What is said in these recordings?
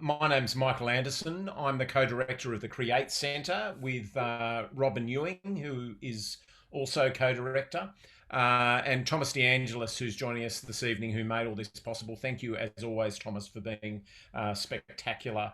My name's Michael Anderson. I'm the co-director of the Create Centre with Robin Ewing, who is also co-director, and Thomas DeAngelis, who's joining us this evening, who made all this possible. Thank you, as always, Thomas, for being spectacular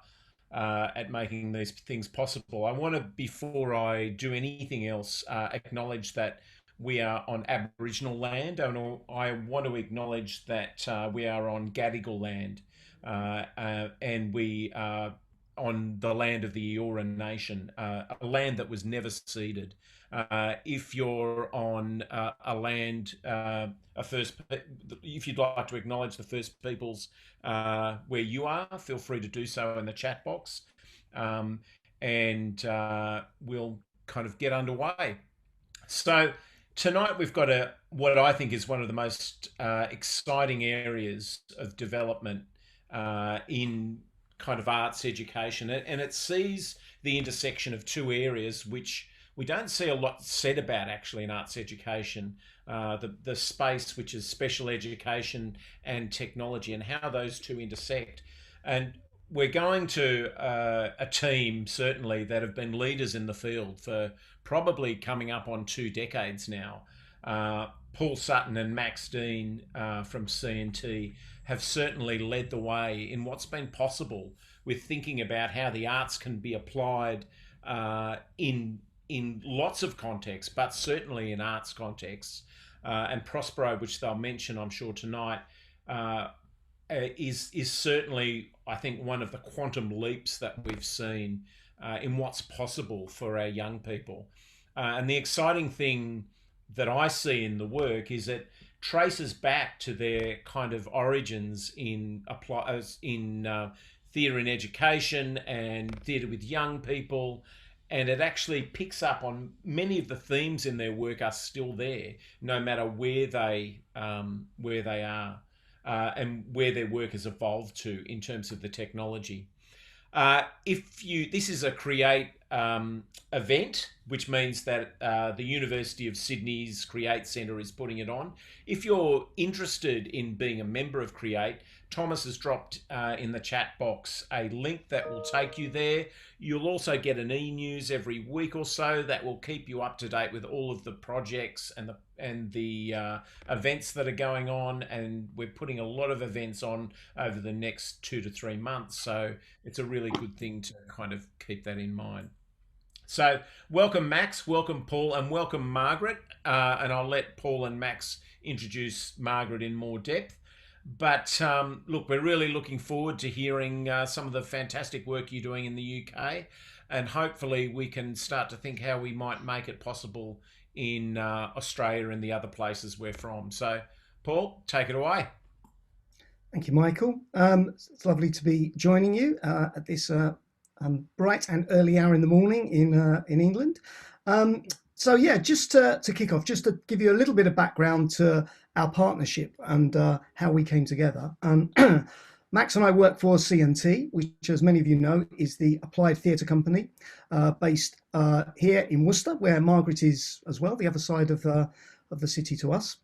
at making these things possible. I want to, before I do anything else, acknowledge that we are on Aboriginal land, and I want to acknowledge that we are on Gadigal land, and we are on the land of the Eora Nation, a land that was never ceded. If you're on a land, if you'd like to acknowledge the First Peoples where you are, feel free to do so in the chat box, and we'll kind of get underway. So tonight we've got what I think is one of the most exciting areas of development in kind of arts education, and it sees the intersection of two areas which we don't see a lot said about actually in arts education, the space which is special education and technology, and how those two intersect. And we're going to a team certainly that have been leaders in the field for probably coming up on 2 decades now. Paul Sutton and Max Dean from C&T have certainly led the way in what's been possible with thinking about how the arts can be applied in lots of contexts, but certainly in arts contexts. And Prospero, which they'll mention, I'm sure, tonight, is certainly, I think, one of the quantum leaps that we've seen in what's possible for our young people. And the exciting thing that I see in the work is it traces back to their kind of origins in theatre in education and theatre with young people, and it actually picks up on many of the themes in their work are still there, no matter where they are and where their work has evolved to in terms of the technology. This is a Create event, which means that the University of Sydney's Create Centre is putting it on. If you're interested in being a member of Create, Thomas has dropped in the chat box a link that will take you there. You'll also get an e-news every week or so that will keep you up to date with all of the projects and the events that are going on. And we're putting a lot of events on over the next 2 to 3 months. So it's a really good thing to kind of keep that in mind. So welcome Max, welcome Paul, and welcome Margaret. And I'll let Paul and Max introduce Margaret in more depth. But look, we're really looking forward to hearing some of the fantastic work you're doing in the UK, and hopefully we can start to think how we might make it possible in Australia and the other places we're from. So Paul, take it away. Thank you, Michael. It's lovely to be joining you at this bright and early hour in the morning in England. So yeah, just to kick off, just to give you a little bit of background to our partnership and how we came together. Max and I work for C&T, which, as many of you know, is the applied theatre company based here in Worcester, where Margaret is as well, the other side of the city to us.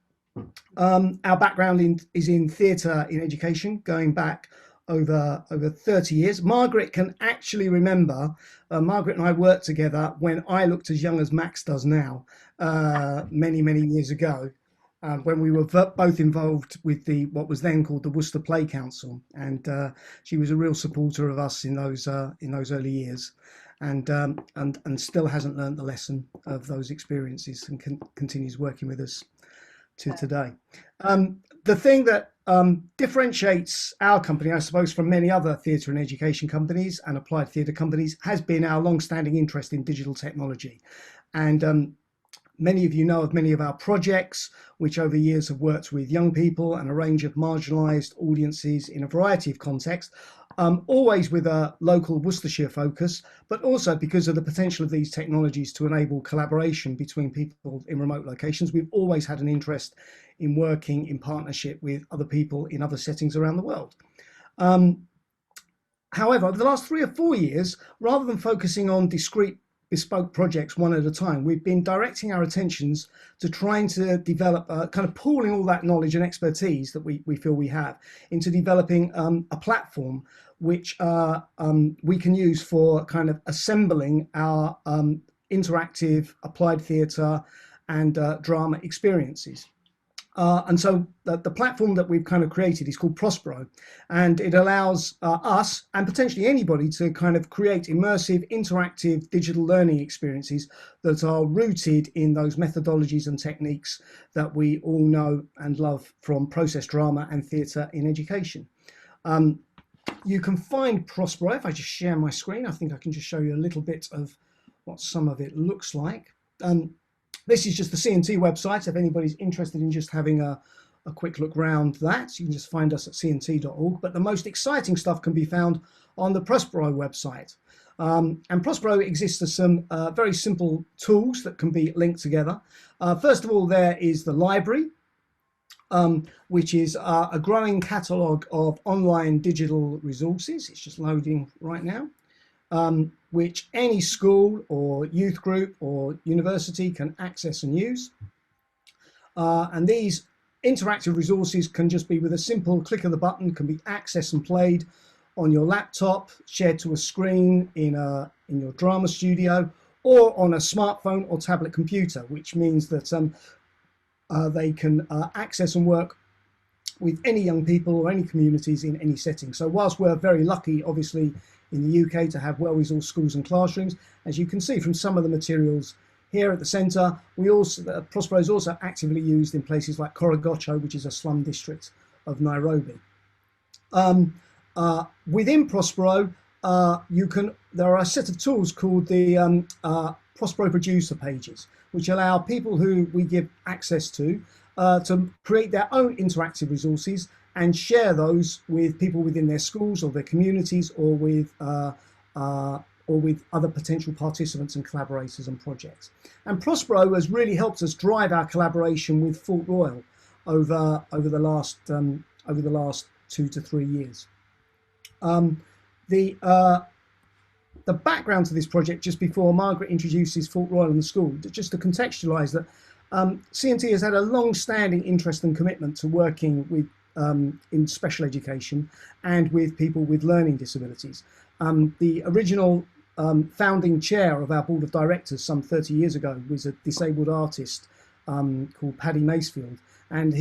Our background is in theatre in education, going back over 30 years. Margaret can actually remember, Margaret and I worked together when I looked as young as Max does now, many years ago, when we were both involved with what was then called the Worcester Play Council, and she was a real supporter of us in those early years, and still hasn't learned the lesson of those experiences, and continues working with us to today. The thing that differentiates our company, I suppose, from many other theatre and education companies and applied theatre companies has been our long-standing interest in digital technology. And many of you know of many of our projects, which over years have worked with young people and a range of marginalised audiences in a variety of contexts, always with a local Worcestershire focus, but also because of the potential of these technologies to enable collaboration between people in remote locations. We've always had an interest in working in partnership with other people in other settings around the world. However, over the last 3 or 4 years, rather than focusing on discrete bespoke projects one at a time. We've been directing our attentions to trying to develop, kind of pooling all that knowledge and expertise that we feel we have into developing a platform which we can use for kind of assembling our interactive applied theatre and drama experiences. And so the platform that we've kind of created is called Prospero, and it allows us and potentially anybody to kind of create immersive, interactive digital learning experiences that are rooted in those methodologies and techniques that we all know and love from process drama and theatre in education. You can find Prospero, if I just share my screen, I think I can just show you a little bit of what some of it looks like. This is just the CNT website. If anybody's interested in just having a quick look round that, you can just find us at cnt.org. But the most exciting stuff can be found on the Prospero website. And Prospero exists as some very simple tools that can be linked together. First of all, there is the library, which is a growing catalogue of online digital resources. It's just loading right now. Which any school or youth group or university can access and use. And these interactive resources can just be with a simple click of the button, can be accessed and played on your laptop, shared to a screen in your drama studio, or on a smartphone or tablet computer, which means that they can access and work with any young people or any communities in any setting. So whilst we're very lucky, obviously, in the UK to have well-resourced schools and classrooms, as you can see from some of the materials here at the centre, Prospero is also actively used in places like Korogocho, which is a slum district of Nairobi. Within Prospero, there are a set of tools called the Prospero producer pages, which allow people who we give access to create their own interactive resources and share those with people within their schools or their communities, or with other potential participants and collaborators and projects. And Prospero has really helped us drive our collaboration with Fort Royal over the last 2 to 3 years. The background to this project, just before Margaret introduces Fort Royal and the school, just to contextualise that CNT has had a long-standing interest and commitment to working with in special education and with people with learning disabilities. The original founding chair of our board of directors some 30 years ago was a disabled artist called Paddy Macefield, and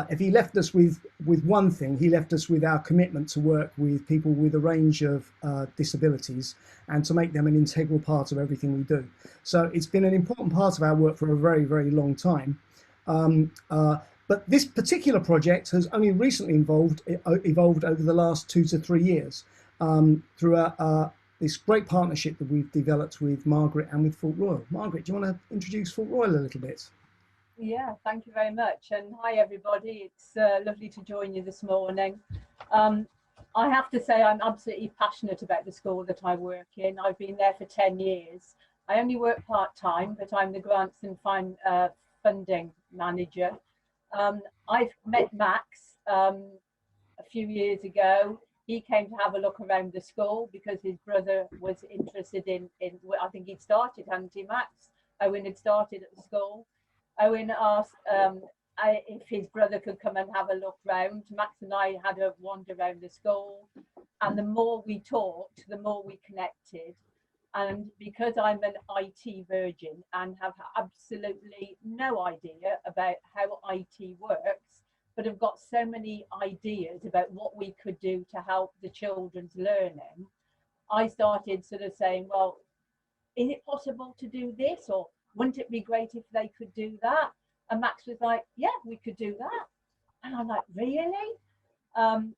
if he left us with one thing, he left us with our commitment to work with people with a range of disabilities and to make them an integral part of everything we do. So it's been an important part of our work for a very, very long time. But this particular project has only recently evolved over the last 2 to 3 years through this great partnership that we've developed with Margaret and with Fort Royal. Margaret, do you want to introduce Fort Royal a little bit? Yeah, thank you very much. And hi, everybody. It's lovely to join you this morning. I have to say I'm absolutely passionate about the school that I work in. I've been there for 10 years. I only work part-time, but I'm the grants and funding manager. I've met Max a few years ago. He came to have a look around the school because his brother was interested in I think he'd started, hadn't he, Max? Owen had started at the school. Owen asked if his brother could come and have a look round. Max and I had a wander around the school, and the more we talked, the more we connected. And because I'm an IT virgin and have absolutely no idea about how IT works, but have got so many ideas about what we could do to help the children's learning, I started sort of saying, well, is it possible to do this? Or wouldn't it be great if they could do that? And Max was like, yeah, we could do that. And I'm like, really?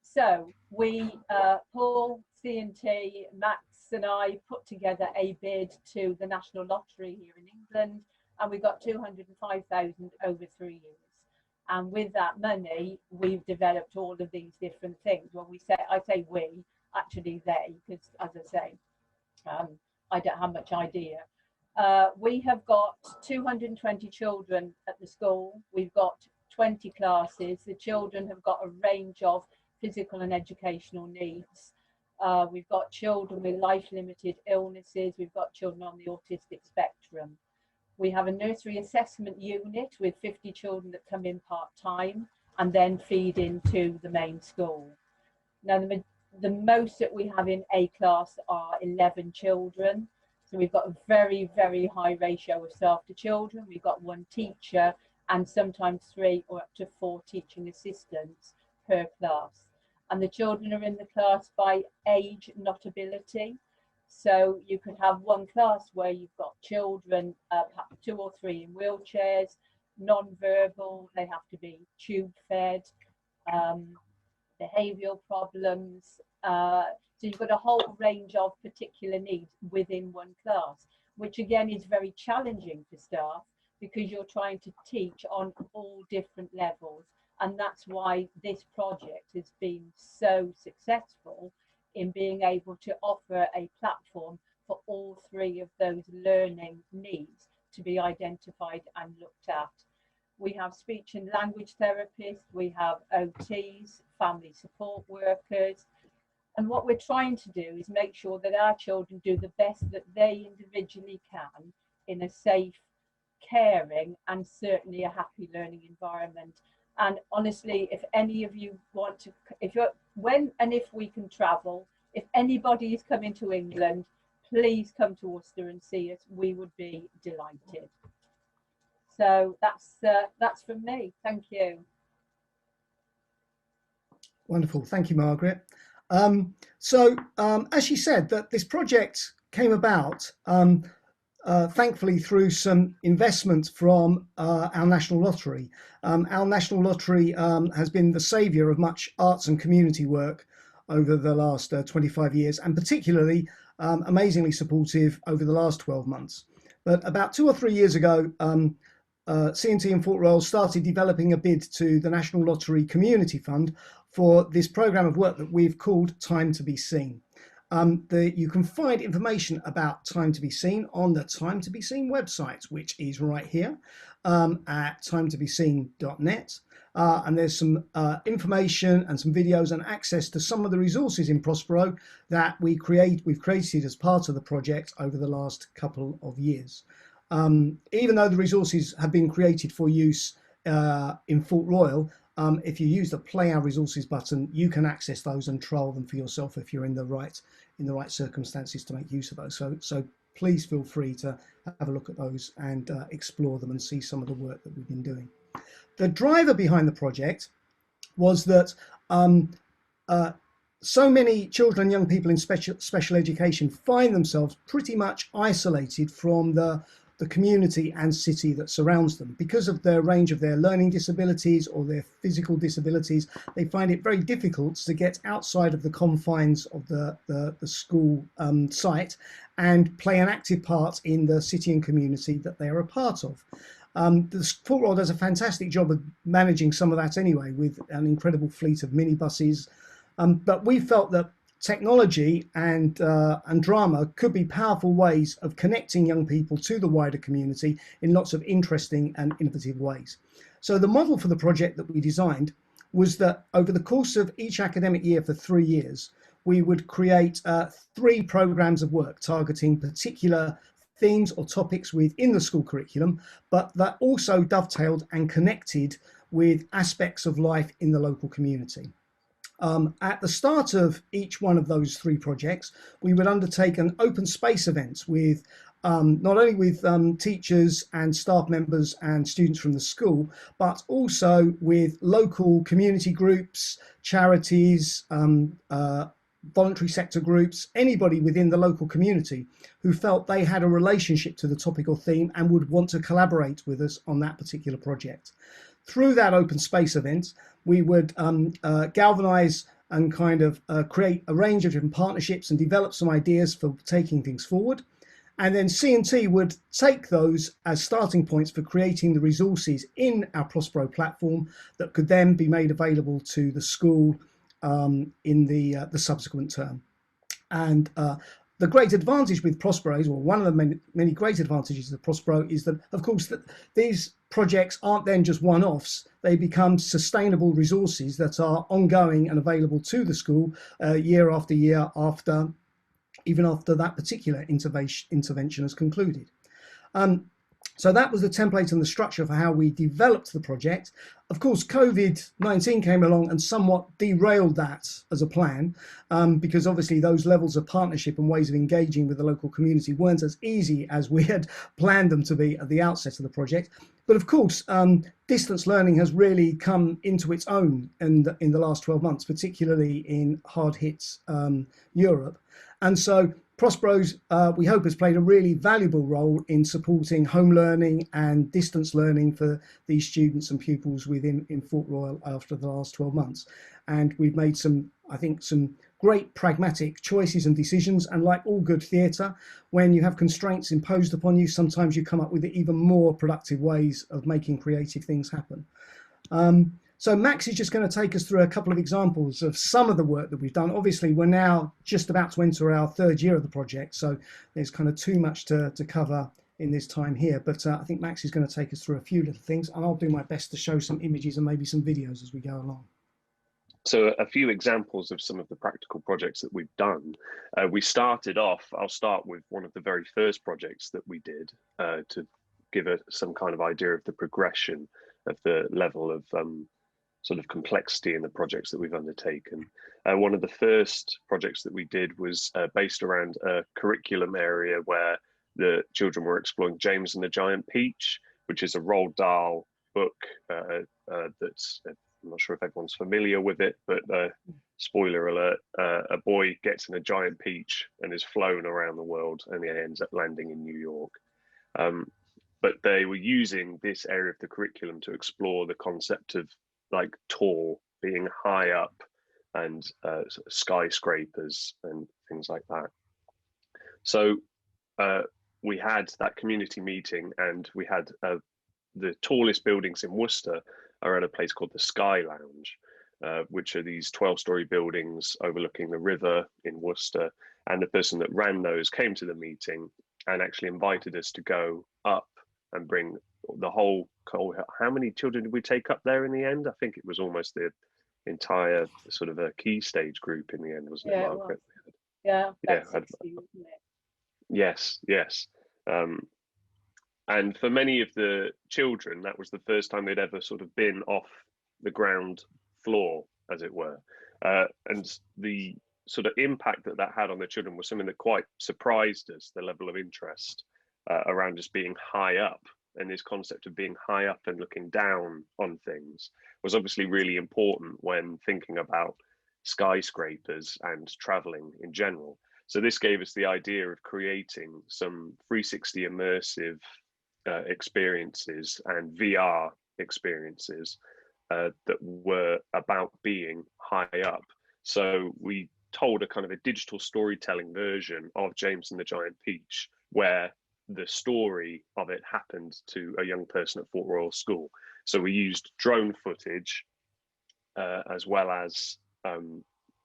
So we, Paul, C&T, Max and I put together a bid to the National Lottery here in England, and we got 205,000 over 3 years. And with that money, we've developed all of these different things. Well, I say we, actually they, because as I say, I don't have much idea. We have got 220 children at the school. We've got 20 classes. The children have got a range of physical and educational needs. We've got children with life-limited illnesses. We've got children on the autistic spectrum. We have a nursery assessment unit with 50 children that come in part-time and then feed into the main school. Now, the most that we have in A class are 11 children. So we've got a very, very high ratio of staff to children. We've got one teacher and sometimes 3 or up to 4 teaching assistants per class. And the children are in the class by age, not ability. So you could have one class where you've got children, perhaps 2 or 3 in wheelchairs, non-verbal, they have to be tube fed, behavioural problems. So you've got a whole range of particular needs within one class, which again is very challenging for staff because you're trying to teach on all different levels. And that's why this project has been so successful in being able to offer a platform for all 3 of those learning needs to be identified and looked at. We have speech and language therapists, we have OTs, family support workers. And what we're trying to do is make sure that our children do the best that they individually can in a safe, caring, and certainly a happy learning environment. And honestly, if any of you want to, when and if we can travel, if anybody is coming to England, please come to Worcester and see us. We would be delighted. So that's from me. Thank you. Wonderful. Thank you, Margaret. As she said, that this project came about thankfully through some investment from our National Lottery. Our National Lottery has been the saviour of much arts and community work over the last 25 years, and particularly amazingly supportive over the last 12 months. But about 2 or 3 years ago, C&T in Fort Royal started developing a bid to the National Lottery Community Fund for this programme of work that we've called Time to be Seen. You can find information about Time to be Seen on the Time to be Seen website, which is right here at timetobeseen.net. And there's some information and some videos and access to some of the resources in Prospero that we've created as part of the project over the last couple of years. Even though the resources have been created for use in Fort Royal, if you use the Play Our Resources button, you can access those and trial them for yourself if you're in the right circumstances to make use of those. So please feel free to have a look at those and explore them and see some of the work that we've been doing. The driver behind the project was that so many children and young people in special education find themselves pretty much isolated from the community and city that surrounds them. Because of the range of their learning disabilities or their physical disabilities, they find it very difficult to get outside of the confines of the school site and play an active part in the city and community that they are a part of. The Fort Royal does a fantastic job of managing some of that anyway, with an incredible fleet of minibuses. But we felt that technology and drama could be powerful ways of connecting young people to the wider community in lots of interesting and innovative ways. So the model for the project that we designed was that over the course of each academic year for 3 years, we would create 3 programs of work targeting particular themes or topics within the school curriculum, but that also dovetailed and connected with aspects of life in the local community. At the start of each one of those 3 projects, we would undertake an open space event with not only with teachers and staff members and students from the school, but also with local community groups, charities, voluntary sector groups, anybody within the local community who felt they had a relationship to the topic or theme and would want to collaborate with us on that particular project. Through that open space event, we would galvanise and kind of create a range of different partnerships and develop some ideas for taking things forward. And then C&T would take those as starting points for creating the resources in our Prospero platform that could then be made available to the school in the subsequent term. And the great advantage with Prospero, or one of the many great advantages of Prospero, is that, of course, that these projects aren't then just one-offs, they become sustainable resources that are ongoing and available to the school year after year, even after that particular intervention has concluded. So that was the template and the structure for how we developed the project. Of course, COVID-19 came along and somewhat derailed that as a plan, because obviously those levels of partnership and ways of engaging with the local community weren't as easy as we had planned them to be at the outset of the project. But of course, distance learning has really come into its own in the last 12 months, particularly in hard-hit Europe. And so Prospero's, we hope, has played a really valuable role in supporting home learning and distance learning for these students and pupils within Fort Royal after the last 12 months. And we've made some, I think, some great pragmatic choices and decisions. And like all good theatre, when you have constraints imposed upon you, sometimes you come up with even more productive ways of making creative things happen. So Max is just going to take us through a couple of examples of some of the work that we've done. Obviously, we're now just about to enter our third year of the project, so there's kind of too much to cover in this time here. But I think Max is going to take us through a few little things, and I'll do my best to show some images and maybe some videos as we go along. So a few examples of some of the practical projects that we've done. We started off, I'll start with one of the very first projects that we did to give some kind of idea of the progression of the level of sort of complexity in the projects that we've undertaken. One of the first projects that we did was based around a curriculum area where the children were exploring James and the Giant Peach, which is a Roald Dahl book that's, I'm not sure if everyone's familiar with it, but spoiler alert, a boy gets in a giant peach and is flown around the world and he ends up landing in New York. But they were using this area of the curriculum to explore the concept of like tall, being high up, and skyscrapers and things like that. So we had that community meeting, and we had the tallest buildings in Worcester are at a place called the Sky Lounge, which are these 12-story buildings overlooking the river in Worcester. And the person that ran those came to the meeting and actually invited us to go up and bring the whole, how many children did we take up there in the end? I think it was almost the entire sort of a key stage group in the end, wasn't it, Margaret? Yeah, that's 60, wasn't it? Yes, yes. And for many of the children, that was the first time they'd ever sort of been off the ground floor, as it were. And the sort of impact that that had on the children was something that quite surprised us, the level of interest around just being high up. And this concept of being high up and looking down on things was obviously really important when thinking about skyscrapers and traveling in general. So this gave us the idea of creating some 360 immersive experiences and VR experiences that were about being high up. So we told a kind of a digital storytelling version of James and the Giant Peach, where the story of it happened to a young person at Fort Royal School. So we used drone footage as well as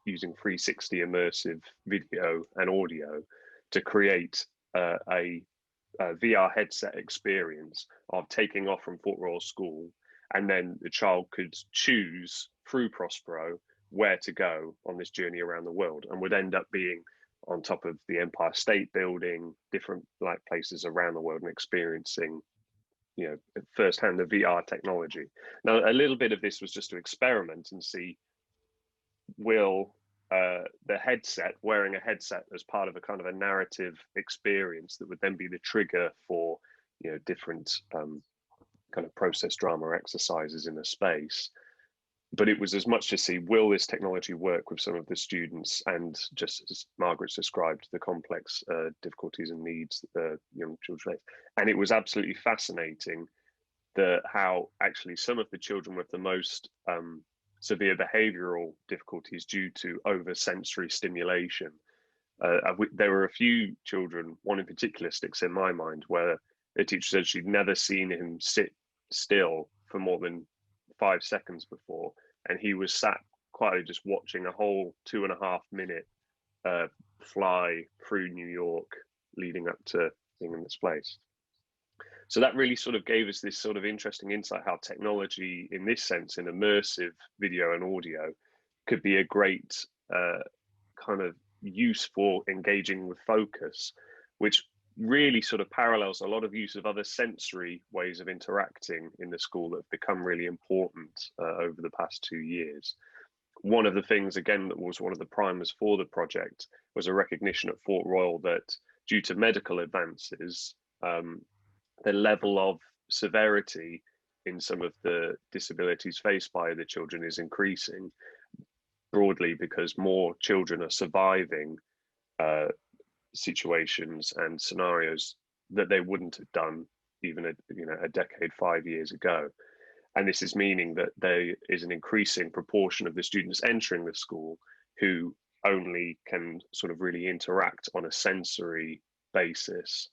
using 360 immersive video and audio to create a VR headset experience of taking off from Fort Royal School, and then the child could choose through Prospero where to go on this journey around the world, and would end up being on top of the Empire State Building, different like places around the world, and experiencing, you know, firsthand the VR technology. Now, a little bit of this was just to experiment and see, will the headset, wearing a headset as part of a kind of a narrative experience that would then be the trigger for, you know, different kind of process drama exercises in a space. But it was as much to see, will this technology work with some of the students, and just as Margaret's described, the complex difficulties and needs that young children face. And it was absolutely fascinating how actually some of the children with the most severe behavioural difficulties due to over-sensory stimulation. There were a few children, one in particular sticks in my mind, where the teacher said she'd never seen him sit still for more than 5 seconds before, and he was sat quietly just watching a whole 2.5 minute fly through New York leading up to being in this place. So that really sort of gave us this sort of interesting insight how technology, in this sense, in immersive video and audio, could be a great kind of use for engaging with focus, which really sort of parallels a lot of use of other sensory ways of interacting in the school that have become really important over the past 2 years. One of the things, again, that was one of the primers for the project was a recognition at Fort Royal that due to medical advances, the level of severity in some of the disabilities faced by the children is increasing, broadly because more children are surviving situations and scenarios that they wouldn't have done even a decade, 5 years ago. And this is meaning that there is an increasing proportion of the students entering the school who only can sort of really interact on a sensory basis.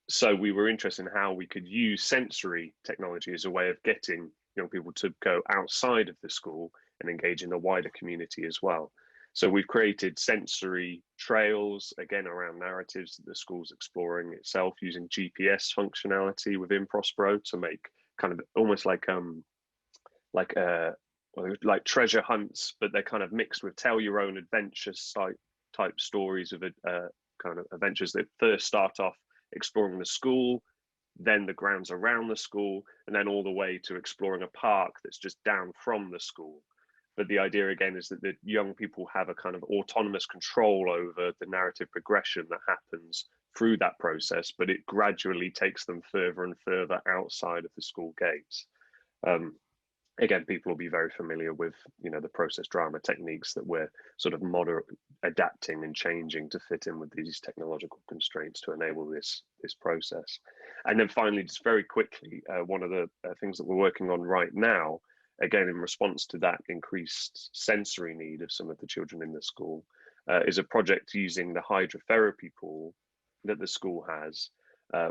So we were interested in how we could use sensory technology as a way of getting young people to go outside of the school and engage in the wider community as well. So we've created sensory trails, again, around narratives that the school's exploring itself using GPS functionality within Prospero to make kind of almost like treasure hunts, but they're kind of mixed with tell your own adventure type stories of kind of adventures that first start off exploring the school, then the grounds around the school, and then all the way to exploring a park that's just down from the school. But the idea again is that the young people have a kind of autonomous control over the narrative progression that happens through that process, but it gradually takes them further and further outside of the school gates. Again, people will be very familiar with, the process drama techniques that we're sort of adapting and changing to fit in with these technological constraints to enable this process. And then finally, just very quickly, one of the things that we're working on right now, again, in response to that increased sensory need of some of the children in the school, is a project using the hydrotherapy pool that the school has,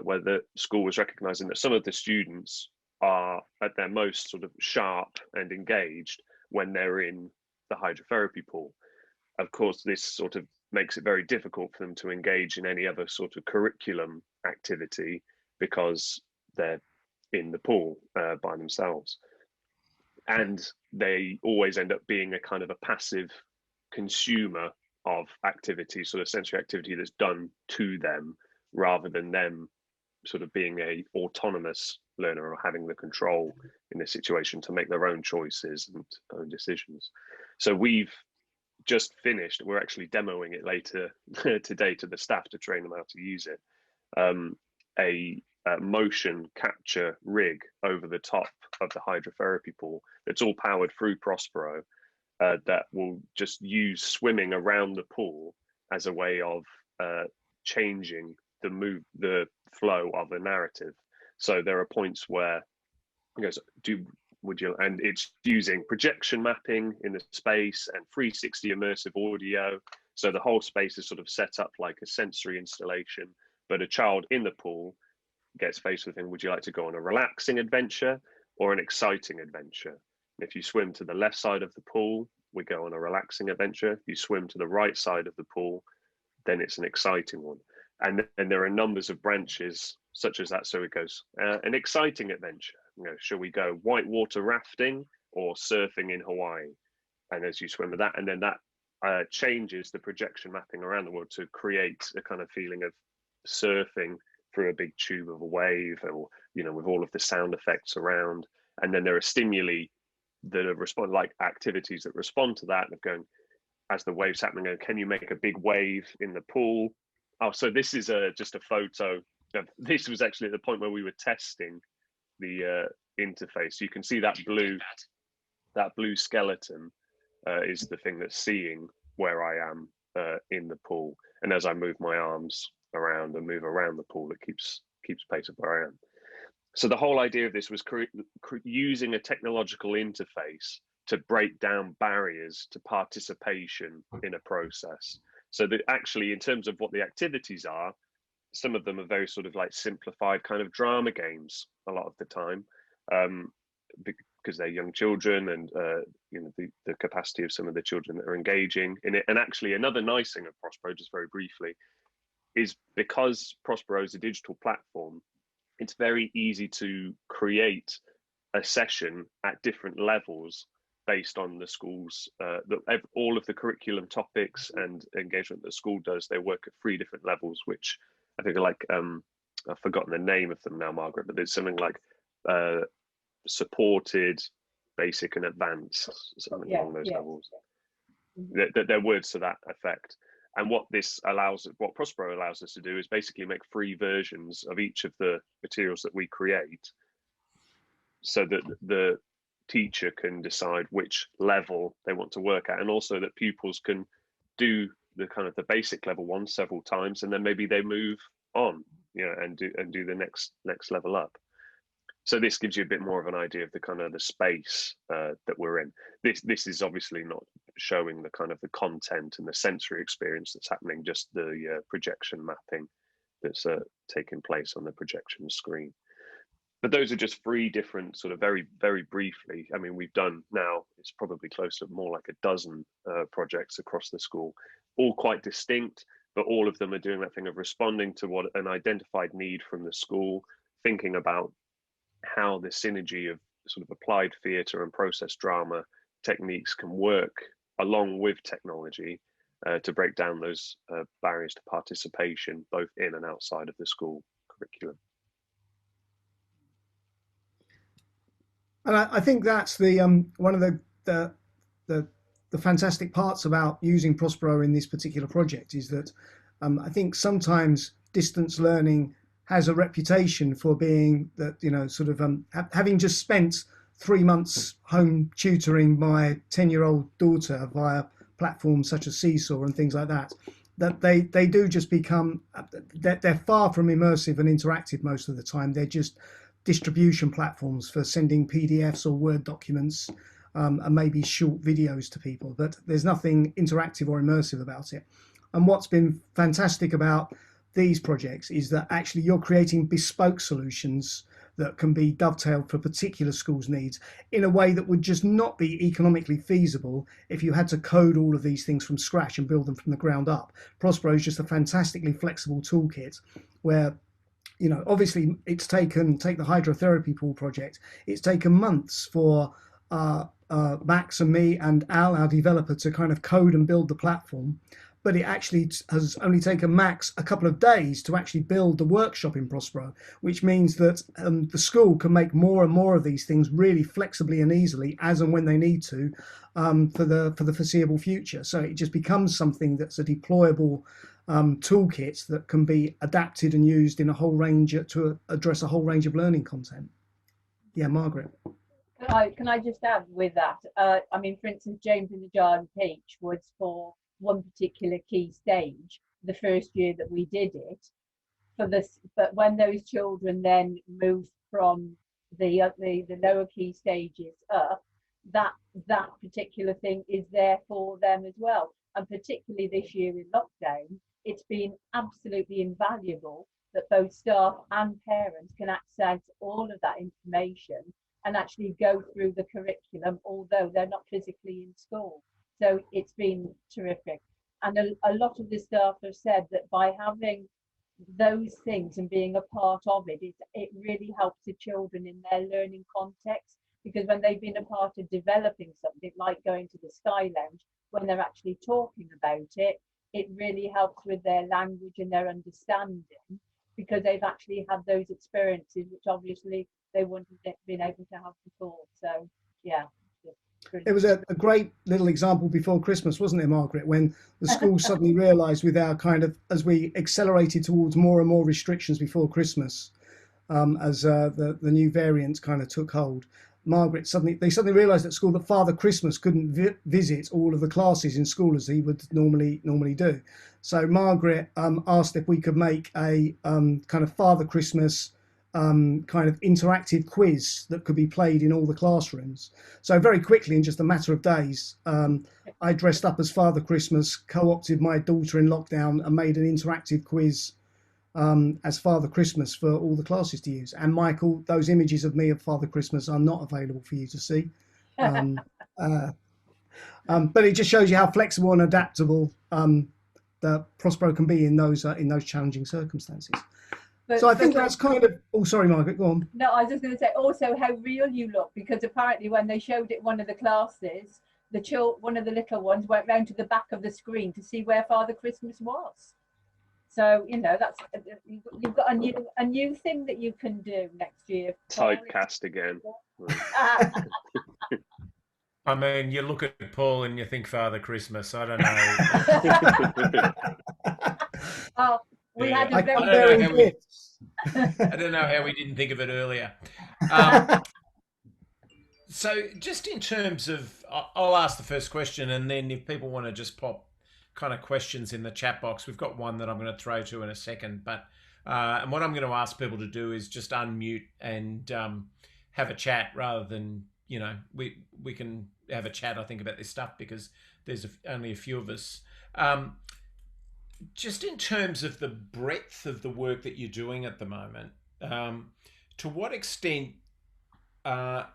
where the school was recognizing that some of the students are at their most sort of sharp and engaged when they're in the hydrotherapy pool. Of course, this sort of makes it very difficult for them to engage in any other sort of curriculum activity because they're in the pool by themselves. And they always end up being a kind of a passive consumer of activity, sort of sensory activity that's done to them, rather than them sort of being a autonomous learner or having the control in this situation to make their own choices and own decisions. So we've just finished, we're actually demoing it later today to the staff to train them how to use it, a motion capture rig over the top of the hydrotherapy pool that's all powered through Prospero, that will just use swimming around the pool as a way of changing the flow of the narrative. So there are points where it goes, and it's using projection mapping in the space and 360 immersive audio. So the whole space is sort of set up like a sensory installation, but a child in the pool gets faced with him, would you like to go on a relaxing adventure or an exciting adventure? And if you swim to the left side of the pool, we go on a relaxing adventure. If you swim to the right side of the pool, then it's an exciting one. And there are numbers of branches such as that. So it goes, an exciting adventure. Shall we go whitewater rafting or surfing in Hawaii? And as you swim with that, and then that changes the projection mapping around the world to create a kind of feeling of surfing through a big tube of a wave, or with all of the sound effects around. And then there are stimuli that respond, like activities that respond to that, of going, as the wave's happening, can you make a big wave in the pool? Oh, so this is just a photo of, this was actually at the point where we were testing the interface. You can see that blue skeleton is the thing that's seeing where I am in the pool. And as I move my arms around and move around the pool, it keeps pace of where I am. So the whole idea of this was using a technological interface to break down barriers to participation in a process. So that actually, in terms of what the activities are, some of them are very sort of like simplified kind of drama games a lot of the time, because they're young children, and the capacity of some of the children that are engaging in it. And actually, another nice thing of Prospero, just very briefly, is because Prospero is a digital platform, it's very easy to create a session at different levels based on the school's all of the curriculum topics and engagement that the school does. They work at 3 different levels, which I think are like I've forgotten the name of them now, Margaret, but there's something like supported, basic, and advanced, something along those levels. They're words to that effect. And what Prospero allows us to do is basically make free versions of each of the materials that we create, so that the teacher can decide which level they want to work at, and also that pupils can do the kind of the basic level one several times, and then maybe they move on, and do the next level up. So this gives you a bit more of an idea of the kind of the space that we're in. This is obviously not showing the kind of the content and the sensory experience that's happening, just the projection mapping that's taking place on the projection screen. But those are just 3 different sort of very, very briefly. I mean, we've done now, it's probably close to more like a dozen projects across the school, all quite distinct, but all of them are doing that thing of responding to what an identified need from the school, thinking about how the synergy of sort of applied theatre and process drama techniques can work along with technology to break down those barriers to participation, both in and outside of the school curriculum. And I think that's the one of the fantastic parts about using Prospero in this particular project, is that I think sometimes distance learning has a reputation for being that, sort of having just spent 3 months home tutoring my 10-year-old daughter via platforms such as Seesaw and things like that, that they do just become, they're far from immersive and interactive most of the time. They're just distribution platforms for sending PDFs or Word documents and maybe short videos to people, but there's nothing interactive or immersive about it. And what's been fantastic about these projects is that actually you're creating bespoke solutions that can be dovetailed for particular schools' needs in a way that would just not be economically feasible if you had to code all of these things from scratch and build them from the ground up. Prospero is just a fantastically flexible toolkit where, obviously it's take the hydrotherapy pool project. It's taken months for Max and me and Al, our developer, to kind of code and build the platform. But it actually has only taken Max a couple of days to actually build the workshop in Prospero, which means that the school can make more and more of these things really flexibly and easily as and when they need to for the foreseeable future. So it just becomes something that's a deployable toolkit that can be adapted and used in a whole range to address a whole range of learning content. Yeah, Margaret. Can I just add with that? I mean, for instance, James in the Jar and Peach was for one particular key stage the first year that we did it for this, but when those children then moved from the lower key stages up, that particular thing is there for them as well. And particularly this year in lockdown, it's been absolutely invaluable that both staff and parents can access all of that information and actually go through the curriculum, although they're not physically in school. So it's been terrific. And a lot of the staff have said that by having those things and being a part of it, it really helps the children in their learning context, because when they've been a part of developing something like going to the Sky Lounge, when they're actually talking about it, it really helps with their language and their understanding, because they've actually had those experiences, which obviously they wouldn't have been able to have before. So, yeah. It was a great little example before Christmas, wasn't it, Margaret, when the school suddenly realised with our kind of, as we accelerated towards more and more restrictions before Christmas, as the new variants kind of took hold, they suddenly realised at school that Father Christmas couldn't visit all of the classes in school as he would normally do. So Margaret asked if we could make a kind of Father Christmas kind of interactive quiz that could be played in all the classrooms. So very quickly, in just a matter of days, I dressed up as Father Christmas, co-opted my daughter in lockdown and made an interactive quiz as Father Christmas for all the classes to use. And Michael, those images of me of Father Christmas are not available for you to see. But it just shows you how flexible and adaptable that Prospero can be in those challenging circumstances. But, so I think that's kind of. Oh, sorry, Margaret, go on. No, I was just going to say also how real you look, because apparently when they showed it one of the classes, one of the little ones went round to the back of the screen to see where Father Christmas was. So that's you've got a new thing that you can do next year. Typecast again. I mean, you look at Paul and you think Father Christmas. I don't know. Oh, we had a very. I don't know how we didn't think of it earlier. So, just in terms of, I'll ask the first question, and then if people want to just pop kind of questions in the chat box, we've got one that I'm going to throw to in a second. But and what I'm going to ask people to do is just unmute and have a chat rather than we can have a chat. I think about this stuff because there's only a few of us. Just in terms of the breadth of the work that you're doing at the moment, to what extent are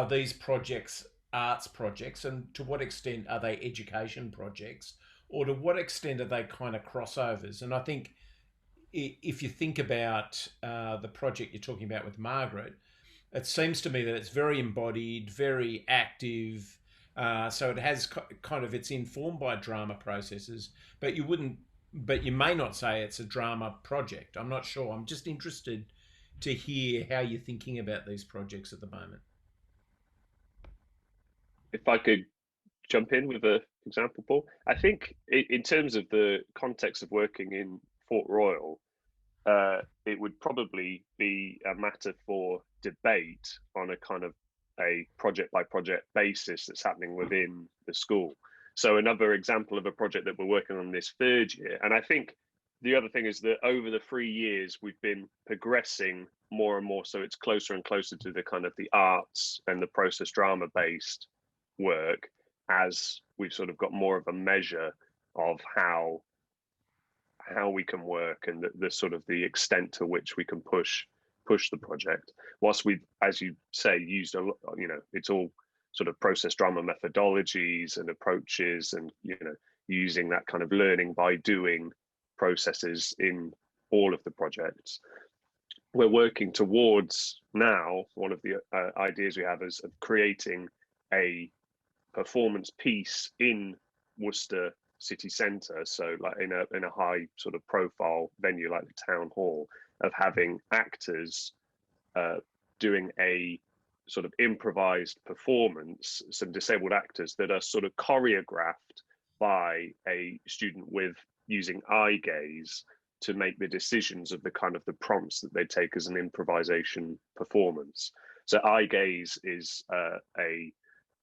these projects arts projects, and to what extent are they education projects, or to what extent are they kind of crossovers? And I think if you think about the project you're talking about with Margaret, it seems to me that it's very embodied, very active. So it has it's informed by drama processes, but you may not say it's a drama project. I'm not sure. I'm just interested to hear how you're thinking about these projects at the moment. If I could jump in with an example, Paul. I think in terms of the context of working in Fort Royal, it would probably be a matter for debate on a kind of a project by project basis that's happening within the school. So another example of a project that we're working on this third year, and I think the other thing is that over the 3 years we've been progressing more and more, so it's closer and closer to the kind of the arts and the process drama based work, as we've sort of got more of a measure of how we can work and the sort of the extent to which we can push the project. Whilst we've, as you say, used a lot, it's all sort of process drama methodologies and approaches, and using that kind of learning by doing processes in all of the projects. We're working towards now, one of the ideas we have is of creating a performance piece in Worcester city centre, so like in a high sort of profile venue like the town hall, of having actors doing a sort of improvised performance, some disabled actors that are sort of choreographed by a student with using eye gaze to make the decisions of the kind of the prompts that they take as an improvisation performance. So eye gaze is a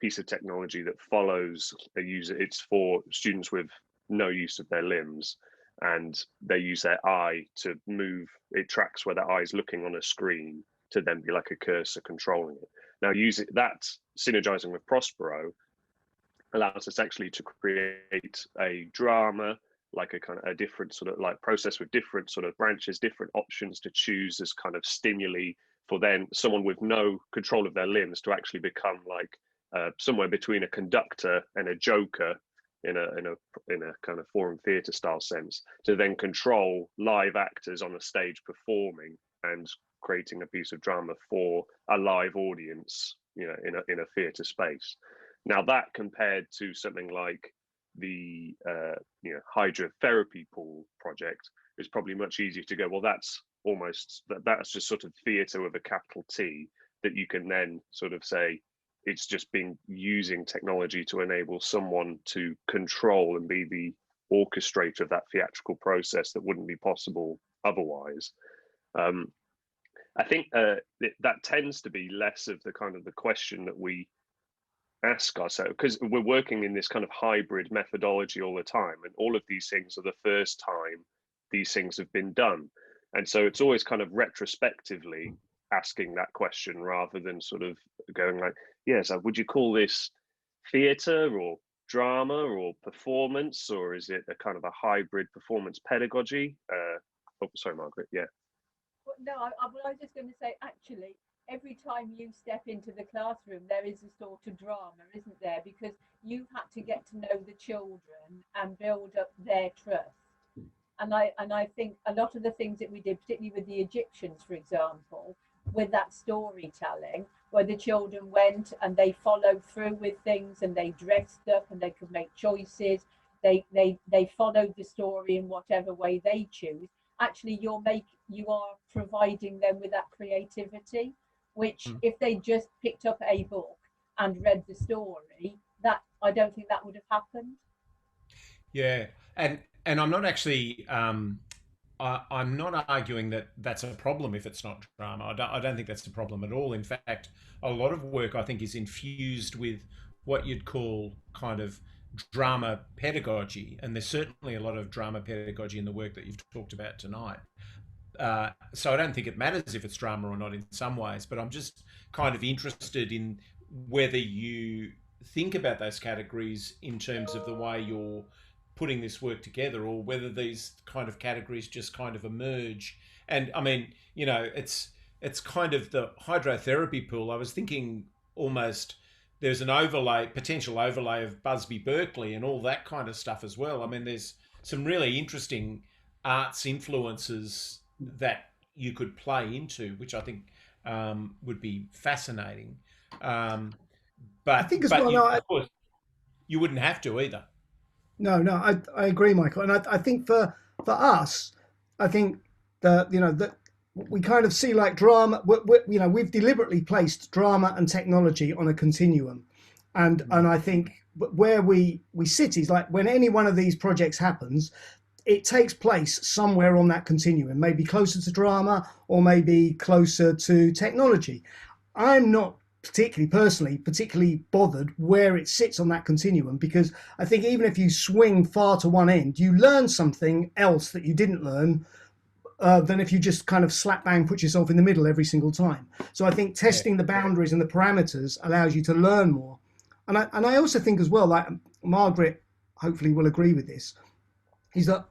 piece of technology that follows a user. It's for students with no use of their limbs, and they use their eye to move. It tracks where their eye is looking on a screen to then be like a cursor controlling it. Now, using that, synergizing with Prospero, allows us actually to create a drama, like a kind of a different sort of like process with different sort of branches, different options to choose as kind of stimuli for then someone with no control of their limbs to actually become like somewhere between a conductor and a joker in a kind of forum theatre style sense, to then control live actors on a stage performing and creating a piece of drama for a live audience, in a theatre space. Now that compared to something like the hydrotherapy pool project is probably much easier to go, well, that's just sort of theatre with a capital T, that you can then sort of say it's just been using technology to enable someone to control and be the orchestrator of that theatrical process that wouldn't be possible otherwise. I think that tends to be less of the kind of the question that we ask ourselves, because we're working in this kind of hybrid methodology all the time, and all of these things are the first time these things have been done, and so it's always kind of retrospectively asking that question rather than sort of going like, yes, would you call this theatre or drama or performance, or is it a kind of a hybrid performance pedagogy? Oh, sorry, Margaret. Yeah. Well, no, I was just going to say, actually, every time you step into the classroom, there is a sort of drama, isn't there? Because you've had to get to know the children and build up their trust. I think a lot of the things that we did, particularly with the Egyptians, for example, with that storytelling, where the children went and they followed through with things and they dressed up and they could make choices. They followed the story in whatever way they choose. Actually, you are providing them with that creativity, which if they just picked up a book and read the story, that I don't think that would have happened. Yeah, and I'm not actually I'm not arguing that that's a problem if it's not drama. I don't think that's a problem at all. In fact, a lot of work I think is infused with what you'd call kind of drama pedagogy, and there's certainly a lot of drama pedagogy in the work that you've talked about tonight. So I don't think it matters if it's drama or not in some ways, but I'm just kind of interested in whether you think about those categories in terms of the way you're putting this work together, or whether these kind of categories just kind of emerge. And I mean, you know, it's kind of the hydrotherapy pool. I was thinking almost there's an overlay, potential overlay of Busby Berkeley and all that kind of stuff as well. I mean, there's some really interesting arts influences that you could play into, which I think would be fascinating. But I think as well, of course, you wouldn't have to either. No, I agree, Michael, and I think for us, I think that that we kind of see like drama. We've deliberately placed drama and technology on a continuum, and I think where we sit is like when any one of these projects happens, it takes place somewhere on that continuum, maybe closer to drama or maybe closer to technology. I'm not particularly bothered where it sits on that continuum, because I think even if you swing far to one end, you learn something else that you didn't learn than if you just kind of slap bang put yourself in the middle every single time. So I think testing the boundaries and the parameters allows you to learn more. And I also think as well, like Margaret hopefully will agree with this, is that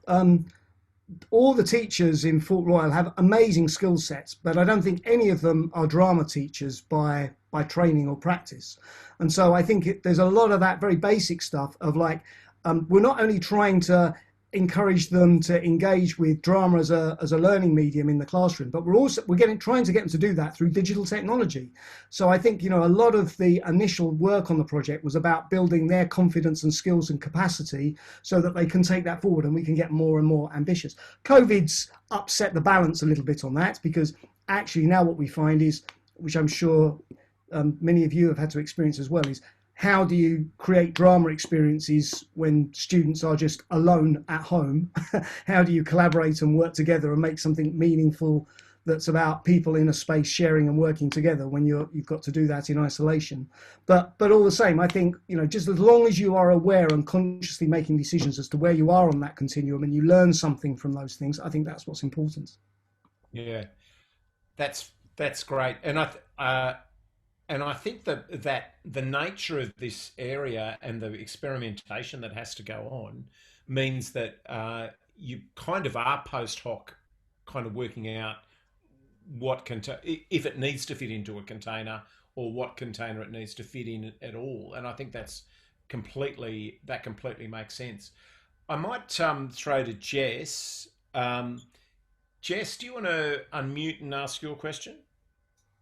all the teachers in Fort Royal have amazing skill sets, but I don't think any of them are drama teachers by training or practice. And so I think there's a lot of that very basic stuff of like, we're not only trying to encourage them to engage with drama as a learning medium in the classroom, but we're trying to get them to do that through digital technology. So I think, a lot of the initial work on the project was about building their confidence and skills and capacity so that they can take that forward and we can get more and more ambitious. COVID's upset the balance a little bit on that, because actually now what we find is, which I'm sure many of you have had to experience as well, is how do you create drama experiences when students are just alone at home? How do you collaborate and work together and make something meaningful that's about people in a space sharing and working together when you've got to do that in isolation? But all the same, I think, just as long as you are aware and consciously making decisions as to where you are on that continuum and you learn something from those things, I think that's what's important. Yeah, that's great. And I think that the nature of this area and the experimentation that has to go on means that you kind of are post hoc kind of working out if it needs to fit into a container or what container it needs to fit in at all. And I think that completely makes sense. I might throw to Jess. Jess, do you want to unmute and ask your question?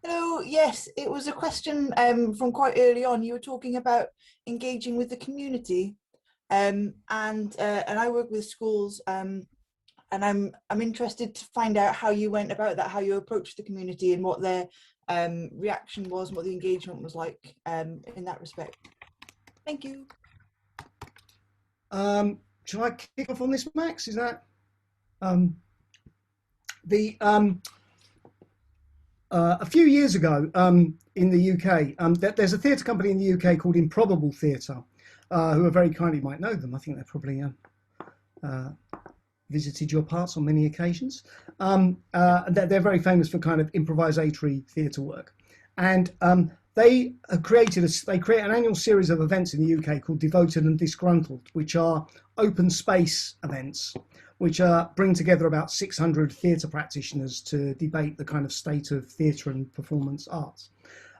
Hello, yes, it was a question from quite early on. You were talking about engaging with the community, and I work with schools, and I'm interested to find out how you went about that, how you approached the community, and what their reaction was, and what the engagement was like in that respect. Thank you. Shall I kick off on this, Max? Is that a few years ago in the UK, there's a theatre company in the UK called Improbable Theater, who are very kind. You might know them. I think they're probably visited your parts on many occasions. They're very famous for kind of improvisatory theatre work, and they create an annual series of events in the UK called Devoted and Disgruntled, which are open space events, which bring together about 600 theatre practitioners to debate the kind of state of theatre and performance arts.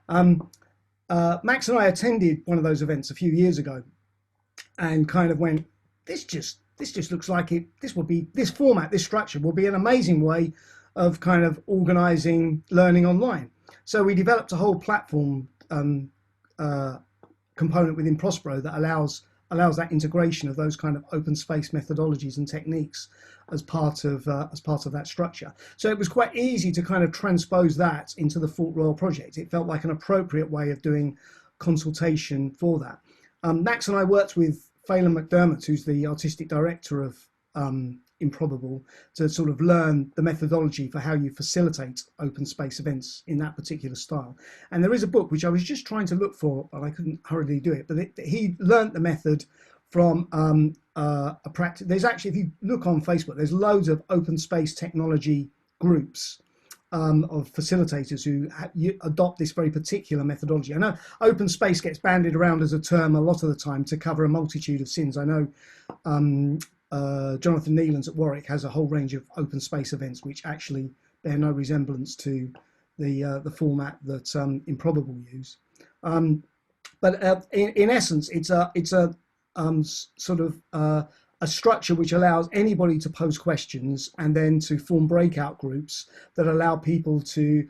Max and I attended one of those events a few years ago and kind of went, this just this just looks like this format, this structure will be an amazing way of kind of organizing learning online. So we developed a whole platform component within Prospero that allows that integration of those kind of open space methodologies and techniques as part of that structure. So it was quite easy to kind of transpose that into the Fort Royal project. It felt like an appropriate way of doing consultation for that. Max and I worked with Phelan McDermott, who's the artistic director of Improbable, to sort of learn the methodology for how you facilitate open space events in that particular style. And there is a book which I was just trying to look for, but I couldn't hurriedly do it. But he learnt the method from a practice. There's actually, if you look on Facebook, there's loads of open space technology groups of facilitators who adopt this very particular methodology. I know open space gets bandied around as a term a lot of the time to cover a multitude of sins. I know Jonathan Neelands at Warwick has a whole range of open space events which actually bear no resemblance to the format that Improbable use. But in essence, it's a sort of a structure which allows anybody to pose questions and then to form breakout groups that allow people to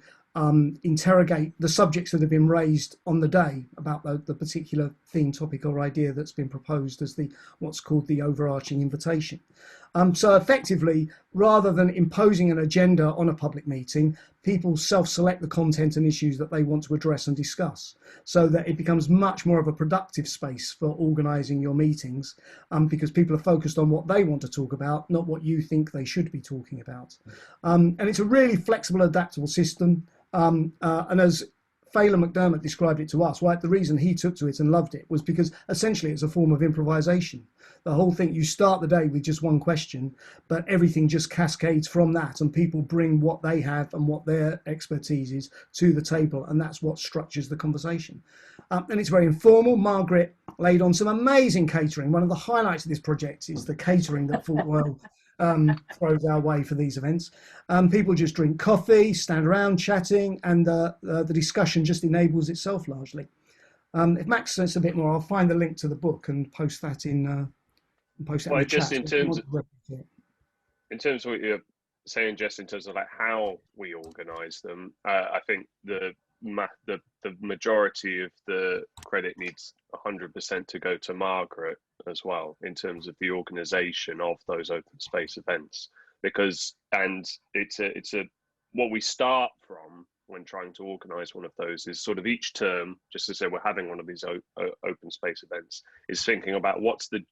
interrogate the subjects that have been raised on the day about the particular theme, topic or idea that's been proposed as what's called the overarching invitation. So effectively, rather than imposing an agenda on a public meeting, people self-select the content and issues that they want to address and discuss, so that it becomes much more of a productive space for organising your meetings, because people are focused on what they want to talk about, not what you think they should be talking about. And it's a really flexible, adaptable system. And as Phelan McDermott described it to us, right, the reason he took to it and loved it was because essentially it's a form of improvisation. The whole thing, you start the day with just one question, but everything just cascades from that, and people bring what they have and what their expertise is to the table, and that's what structures the conversation. And it's very informal. Margaret laid on some amazing catering. One of the highlights of this project is the catering that Fort Royal throws our way for these events. People just drink coffee, stand around chatting, and the discussion just enables itself largely. If Max says a bit more, I'll find the link to the book and post that in the just chat. in terms of what you're saying, Jess, in terms of like how we organise them, I think the majority of the credit needs 100% to go to Margaret as well, in terms of the organisation of those open space events, because it's what we start from when trying to organise one of those is sort of each term, just to say we're having one of these open space events, is thinking about what's the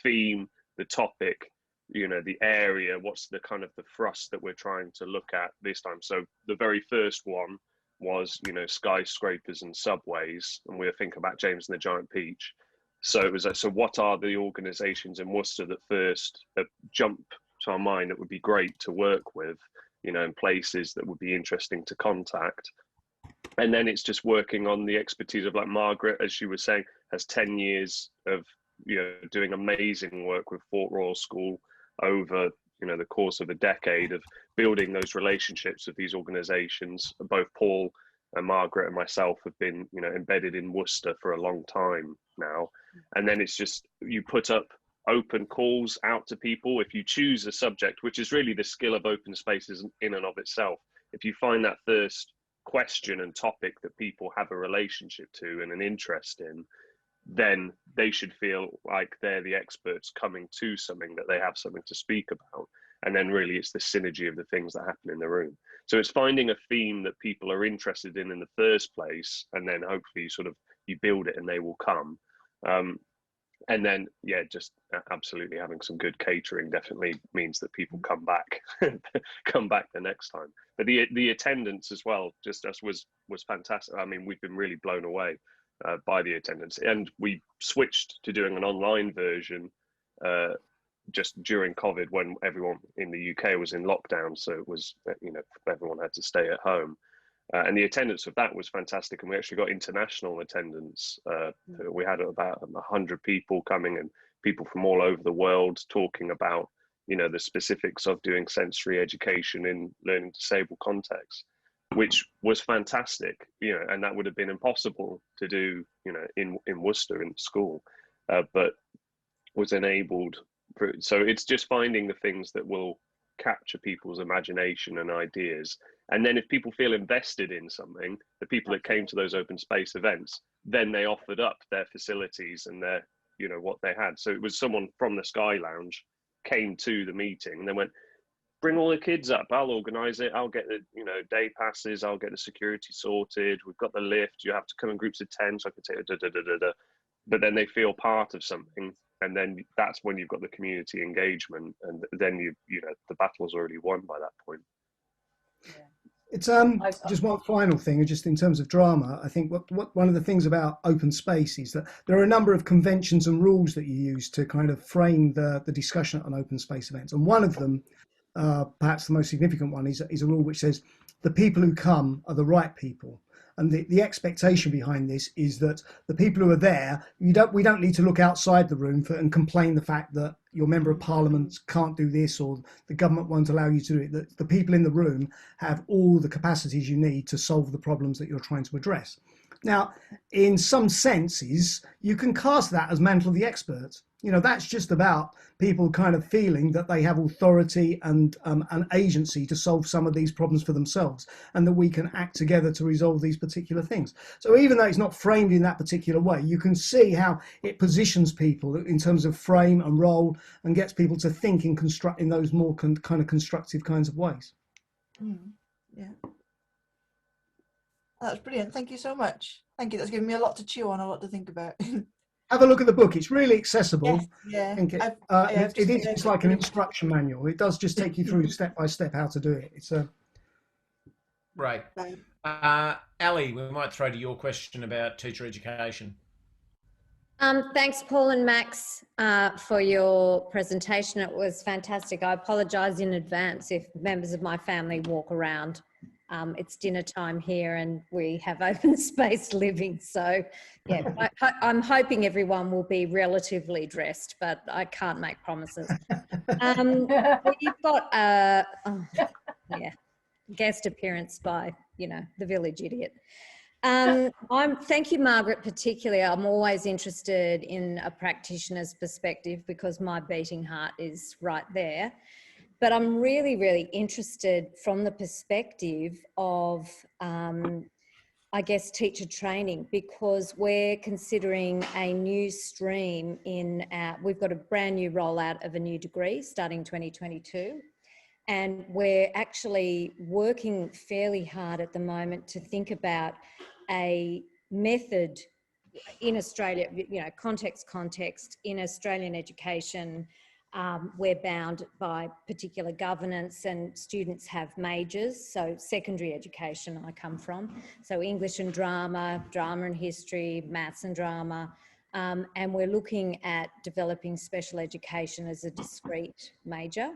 theme, the topic, the area, what's the kind of the thrust that we're trying to look at this time. So the very first one was, skyscrapers and subways, and we were thinking about James and the Giant Peach. So it was like, so what are the organisations in Worcester that first jump to our mind that would be great to work with, and places that would be interesting to contact. And then it's just working on the expertise of, like, Margaret, as she was saying, has 10 years of, doing amazing work with Fort Royal School over, the course of a decade of building those relationships with these organisations. Both Paul and Margaret and myself have been, embedded in Worcester for a long time now. And then it's just, you put up open calls out to people. If you choose a subject, which is really the skill of open spaces in and of itself, if you find that first question and topic that people have a relationship to and an interest in, then they should feel like they're the experts coming to something that they have something to speak about. And then really it's the synergy of the things that happen in the room. So it's finding a theme that people are interested in the first place, and then hopefully you build it and they will come. And then, just absolutely having some good catering definitely means that people come back, come back the next time. But the attendance as well, was fantastic. I mean, we've been really blown away by the attendance, and we switched to doing an online version just during COVID, when everyone in the UK was in lockdown. So it was, everyone had to stay at home. And the attendance of that was fantastic, and we actually got international attendance. We had about 100 people coming, and people from all over the world talking about, the specifics of doing sensory education in learning disabled contexts, which was fantastic. And that would have been impossible to do, in Worcester in school, but was enabled So it's just finding the things that will capture people's imagination and ideas. And then if people feel invested in something, the people that came to those open space events, then they offered up their facilities and their, you know, what they had. So it was someone from the Sky Lounge came to the meeting and they went, bring all the kids up, I'll organize it, I'll get the, you know, day passes, I'll get the security sorted, we've got the lift, you have to come in groups of 10 so I can take a but then they feel part of something, and then that's when you've got the community engagement, and then you know, the battle's already won by that point. It's just one final thing, just in terms of drama. I think what one of the things about open space is that there are a number of conventions and rules that you use to kind of frame the discussion on open space events, and one of them, perhaps the most significant one, is a rule which says the people who come are the right people. And the expectation behind this is that the people who are there, we don't need to look outside the room and complain the fact that your member of parliament can't do this or the government won't allow you to do it. That the people in the room have all the capacities you need to solve the problems that you're trying to address. Now, in some senses, you can cast that as mantle of the expert. You know, that's just about people kind of feeling that they have authority and an agency to solve some of these problems for themselves, and that we can act together to resolve these particular things. So even though it's not framed in that particular way, you can see how it positions people in terms of frame and role and gets people to think in those more kind of constructive kinds of ways. Yeah. That's brilliant. Thank you so much. Thank you. That's given me a lot to chew on, a lot to think about. Have a look at the book. It's really accessible. Yes, yeah. It's like an instruction manual. It does just take you through step by step how to do it. It's Right. Ali, we might throw to your question about teacher education. Thanks, Paul and Max, for your presentation. It was fantastic. I apologise in advance if members of my family walk around. It's dinner time here and we have open space living. So, yeah, I'm hoping everyone will be relatively dressed, but I can't make promises. We've got, guest appearance by, you know, the village idiot. Thank you, Margaret, particularly. I'm always interested in a practitioner's perspective because my beating heart is right there. But I'm really, really interested from the perspective of, I guess, teacher training, because we're considering a new stream we've got a brand new rollout of a new degree starting 2022. And we're actually working fairly hard at the moment to think about a method in Australia, you know, context in Australian education. We're bound by particular governance and students have majors. So secondary education I come from. So English and drama and history, maths and drama. And we're looking at developing special education as a discrete major.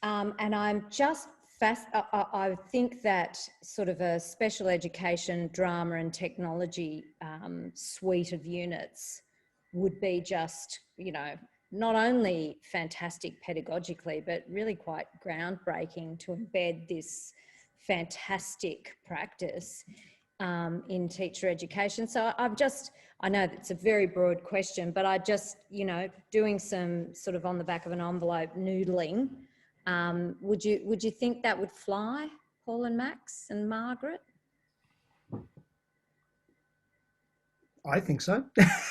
And I'm just I think that sort of a special education, drama and technology suite of units would be just, you know, not only fantastic pedagogically, but really quite groundbreaking to embed this fantastic practice in teacher education. So I know that's a very broad question, but I just, you know, doing some sort of on the back of an envelope noodling, would you think that would fly, Paul and Max and Margaret? I think so.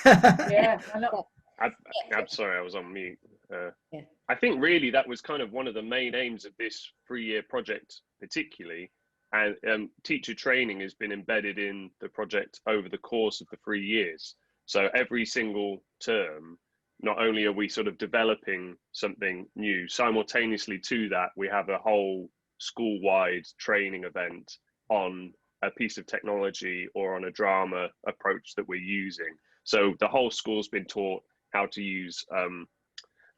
Yeah, I'm sorry, I was on mute. I think really that was kind of one of the main aims of this 3-year project particularly, and teacher training has been embedded in the project over the course of the 3 years. So every single term, not only are we sort of developing something new, simultaneously to that, we have a whole school-wide training event on a piece of technology or on a drama approach that we're using. So the whole school's been taught how to use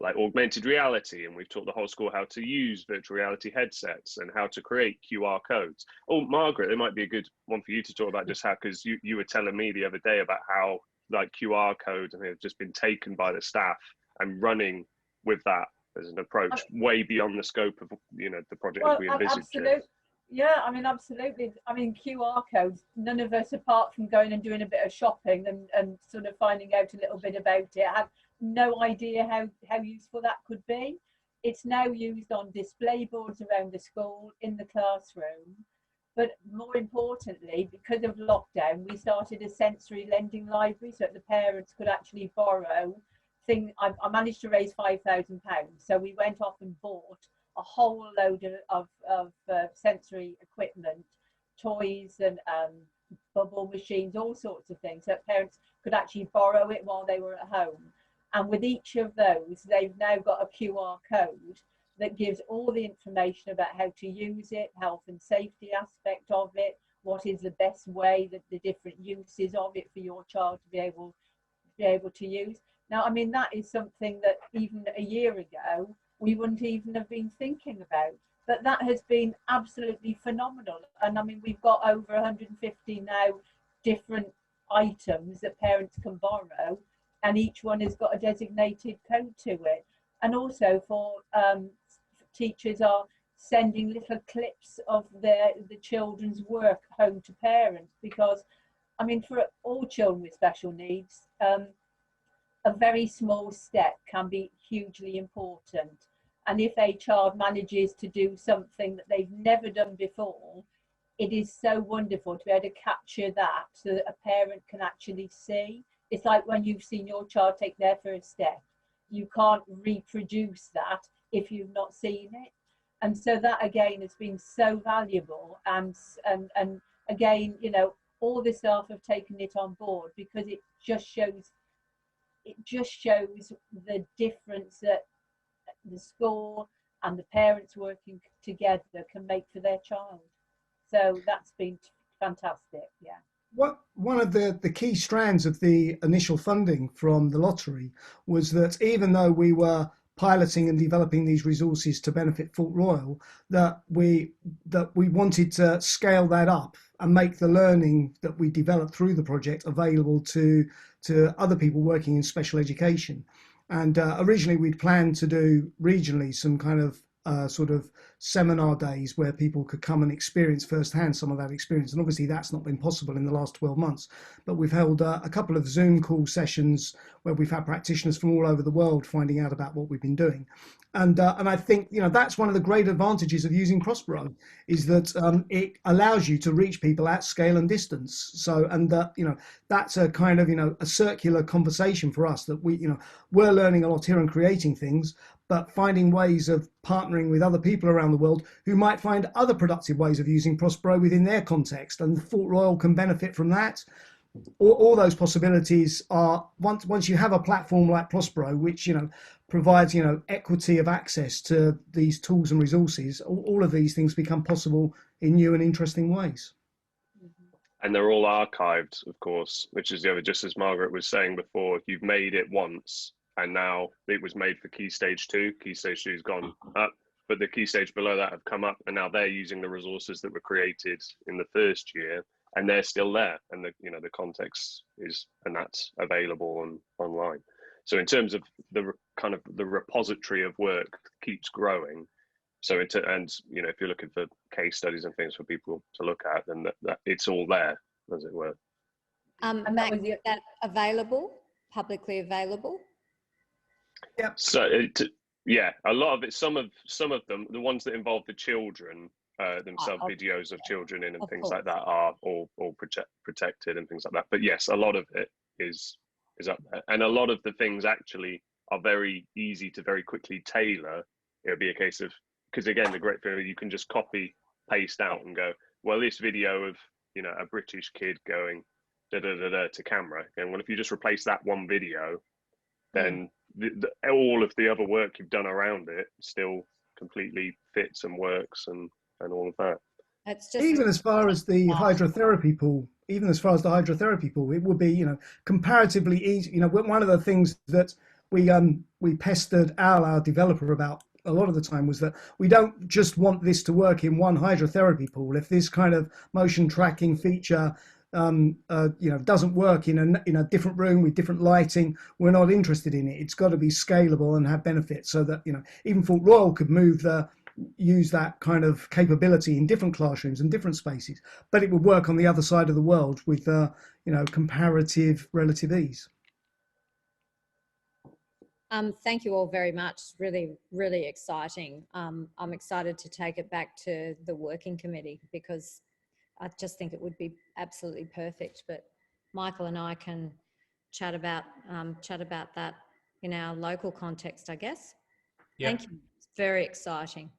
like augmented reality, and we've taught the whole school how to use virtual reality headsets and how to create QR codes. Oh, Margaret, it might be a good one for you to talk about just how, because you were telling me the other day about how like QR codes and have just been taken by the staff and running with that as an approach way beyond the scope of, you know, the project as we envisaged. Absolutely. Yeah, I mean, absolutely. I mean, QR codes, none of us, apart from going and doing a bit of shopping and sort of finding out a little bit about it, no idea how useful that could be. It's now used on display boards around the school, in the classroom. But more importantly, because of lockdown, we started a sensory lending library so that the parents could actually borrow things. I managed to raise £5,000. So we went off and bought a whole load of sensory equipment, toys and bubble machines, all sorts of things, so that parents could actually borrow it while they were at home. And with each of those, they've now got a QR code that gives all the information about how to use it, health and safety aspect of it, what is the best way, that the different uses of it for your child to be able to use. Now, I mean, that is something that even a year ago, we wouldn't even have been thinking about. But that has been absolutely phenomenal. And I mean, we've got over 150 now different items that parents can borrow, and each one has got a designated code to it. And also for teachers are sending little clips of the children's work home to parents, because I mean, for all children with special needs, a very small step can be hugely important. And if a child manages to do something that they've never done before, it is so wonderful to be able to capture that so that a parent can actually see. It's like when you've seen your child take their first step. You can't reproduce that if you've not seen it. And so that again has been so valuable. And again, you know, all the staff have taken it on board, because it just shows the difference that the school and the parents working together can make for their child. So that's been fantastic. Yeah. One of the key strands of the initial funding from the lottery was that even though we were piloting and developing these resources to benefit Fort Royal, that we wanted to scale that up and make the learning that we developed through the project available to other people working in special education. And originally we'd planned to do regionally some kind of sort of seminar days where people could come and experience firsthand some of that experience. And obviously that's not been possible in the last 12 months. But we've held a couple of Zoom call sessions where we've had practitioners from all over the world finding out about what we've been doing. And I think, you know, that's one of the great advantages of using Prospero, is that it allows you to reach people at scale and distance. So, and you know, that's a kind of, you know, a circular conversation for us, that we, you know, we're learning a lot here and creating things, but finding ways of partnering with other people around the world who might find other productive ways of using Prospero within their context, and Fort Royal can benefit from that. All those possibilities are, once you have a platform like Prospero, which, you know, provides, you know, equity of access to these tools and resources, all of these things become possible in new and interesting ways. And they're all archived, of course, which is the other, just as Margaret was saying before, if you've made it once and now it was made for Key Stage 2, Key Stage 2 has gone up, but the Key Stage below that have come up, and now they're using the resources that were created in the first year, and they're still there, and the, you know, the context is, and that's available online. So in terms of the kind of the repository of work keeps growing. So and you know, if you're looking for case studies and things for people to look at, then that it's all there, as it were. Mac, is that available, publicly available? Yeah. So yeah, a lot of it. Some of them, the ones that involve the children themselves, videos of children in and things like that, are all protected and things like that. But yes, a lot of it is up there, and a lot of the things actually are very easy to very quickly tailor. It'll be a case of, because again, the great thing is you can just copy paste out and go, well, this video of, you know, a British kid going da da da da to camera, and well, if you just replace that one video, then all of the other work you've done around it still completely fits and works, and all of that. It's just Even as far as the hydrotherapy pool, it would be, you know, comparatively easy. You know, one of the things that we pestered our developer about a lot of the time was that we don't just want this to work in one hydrotherapy pool. If this kind of motion tracking feature you know, doesn't work in a different room with different lighting, we're not interested in it. It's got to be scalable and have benefits, so that, you know, even Fort Royal could use that kind of capability in different classrooms and different spaces, but it would work on the other side of the world with you know, relative ease. Thank you all very much. Really, really exciting. I'm excited to take it back to the working committee because I just think it would be absolutely perfect. But Michael and I can chat about that in our local context, I guess. Yeah. Thank you. It's very exciting.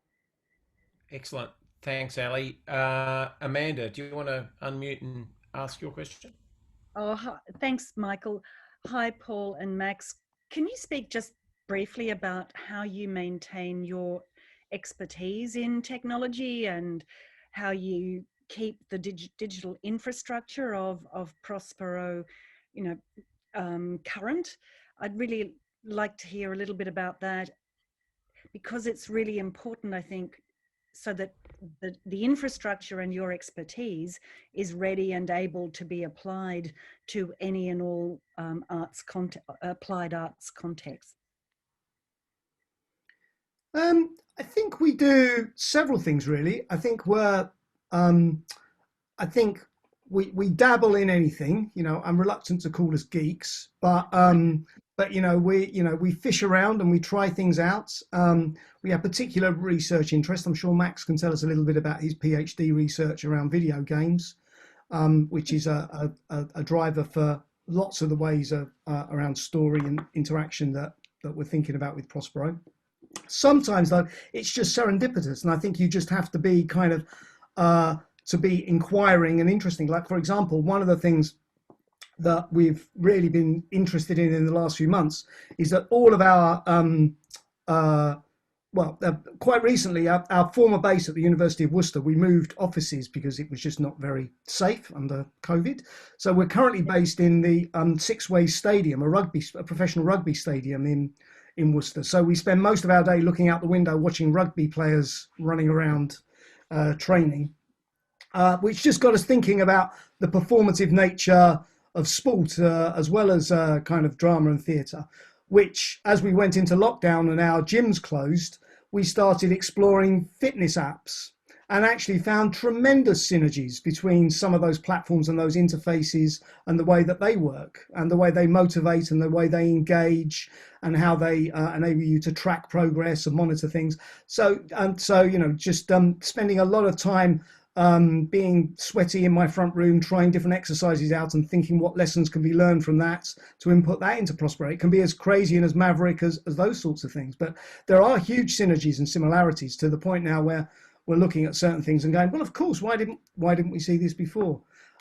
Excellent. Thanks, Ali. Amanda, do you want to unmute and ask your question? Oh, hi. Thanks, Michael. Hi, Paul and Max. Can you speak just briefly about how you maintain your expertise in technology and how you keep the digital infrastructure of Prospero, current? I'd really like to hear a little bit about that because it's really important, I think, so that the infrastructure and your expertise is ready and able to be applied to any and all applied arts contexts. I think we do several things really. I think we dabble in anything. I'm reluctant to call us geeks, but we fish around and we try things out. We have particular research interest. I'm sure Max can tell us a little bit about his PhD research around video games, which is a driver for lots of the ways around story and interaction that we're thinking about with Prospero. Sometimes though, it's just serendipitous, and I think you just have to be kind of to be inquiring and interesting. Like, for example, one of the things that we've really been interested in the last few months is that all of our quite recently, our former base at the University of Worcester, we moved offices because it was just not very safe under COVID. So we're currently based in the Six Ways Stadium, a professional rugby stadium in Worcester. So we spend most of our day looking out the window watching rugby players running around training, which just got us thinking about the performative nature of sport as well as kind of drama and theatre, which as we went into lockdown and our gyms closed, we started exploring fitness apps and actually found tremendous synergies between some of those platforms and those interfaces and the way that they work and the way they motivate and the way they engage and how they enable you to track progress and monitor things. So just spending a lot of time being sweaty in my front room, trying different exercises out and thinking what lessons can be learned from that to input that into Prospero. It can be as crazy and as maverick as those sorts of things, but there are huge synergies and similarities to the point now where we're looking at certain things and going, well, of course, why didn't we see this before?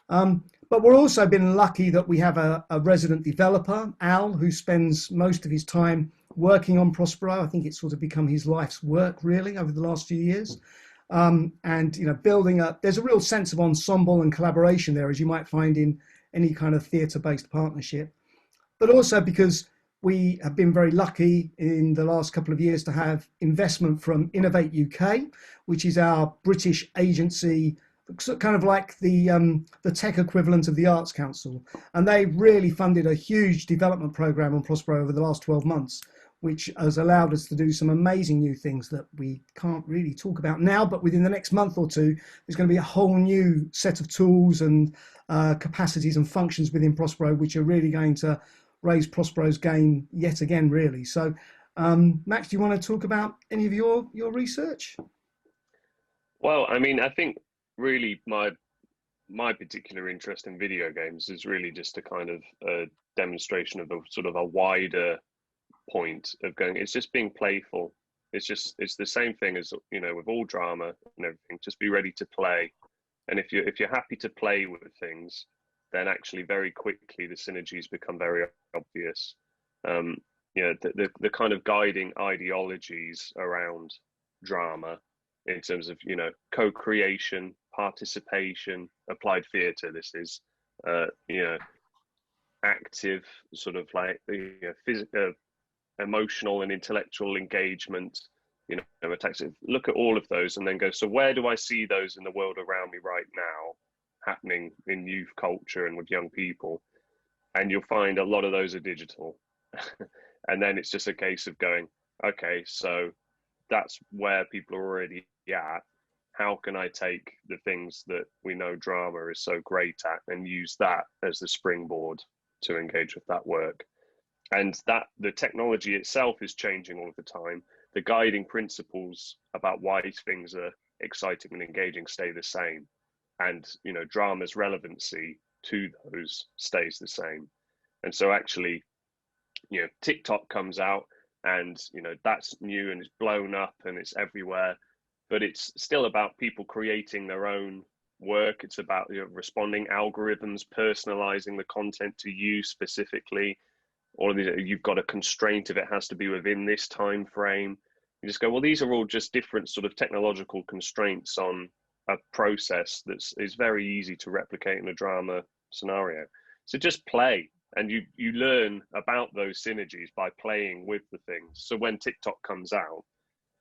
But we're also been lucky that we have a resident developer, Al, who spends most of his time working on Prospero. I think it's sort of become his life's work really over the last few years. Building up, there's a real sense of ensemble and collaboration there, as you might find in any kind of theatre-based partnership, but also because we have been very lucky in the last couple of years to have investment from Innovate UK, which is our British agency, kind of like the tech equivalent of the Arts Council. And they really funded a huge development program on Prospero over the last 12 months, which has allowed us to do some amazing new things that we can't really talk about now, but within the next month or two, there's going to be a whole new set of tools and capacities and functions within Prospero, which are really going to raise Prospero's game yet again, really. So, Max, do you want to talk about any of your research? Well, I mean, I think really my particular interest in video games is really just a kind of a demonstration of a sort of a wider point of going, it's just being playful. It's the same thing as, with all drama and everything, just be ready to play. And if you're happy to play with things, then actually very quickly the synergies become very obvious. The kind of guiding ideologies around drama in terms of, co-creation, participation, applied theatre, this is, active sort of like physical, emotional and intellectual engagement, attacks. Look at all of those and then go, so where do I see those in the world around me right now happening in youth culture and with young people? And you'll find a lot of those are digital. And then it's just a case of going, okay, so that's where people are already at. How can I take the things that we know drama is so great at and use that as the springboard to engage with that work? and that the technology itself is changing all the time. The guiding principles about why things are exciting and engaging stay the same, and drama's relevancy to those stays the same. And so actually, TikTok comes out, and that's new and it's blown up and it's everywhere, but it's still about people creating their own work. It's about responding algorithms, personalizing the content to you specifically. All of these, you've got a constraint if it has to be within this time frame. You just go, well, these are all just different sort of technological constraints on a process is very easy to replicate in a drama scenario. So just play, and you learn about those synergies by playing with the things. So when TikTok comes out,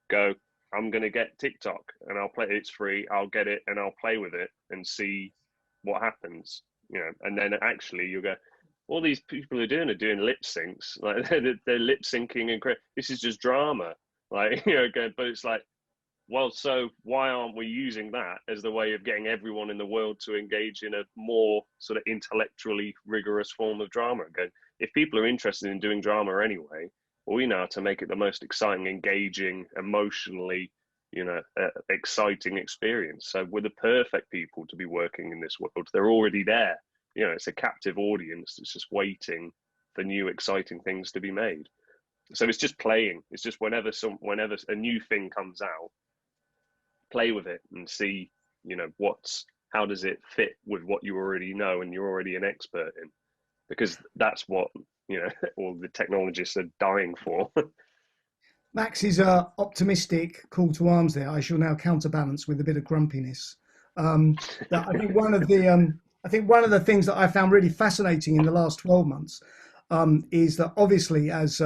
go, I'm going to get TikTok and I'll play it. It's free. I'll get it and I'll play with it and see what happens. And then actually you'll go, all these people are doing lip syncs, like they're lip syncing, and this is just drama, like but it's like, well, so why aren't we using that as the way of getting everyone in the world to engage in a more sort of intellectually rigorous form of drama? Again, if people are interested in doing drama anyway, well, we know how to make it the most exciting, engaging, emotionally exciting experience. So we're the perfect people to be working in this world. They're already there. It's a captive audience that's just waiting for new exciting things to be made. So it's just playing. It's just whenever a new thing comes out, play with it and see, how does it fit with what you already know and you're already an expert in, because that's what, all the technologists are dying for. Max's optimistic call to arms there, I shall now counterbalance with a bit of grumpiness. That I think one of the things that I found really fascinating in the last 12 months is that obviously, as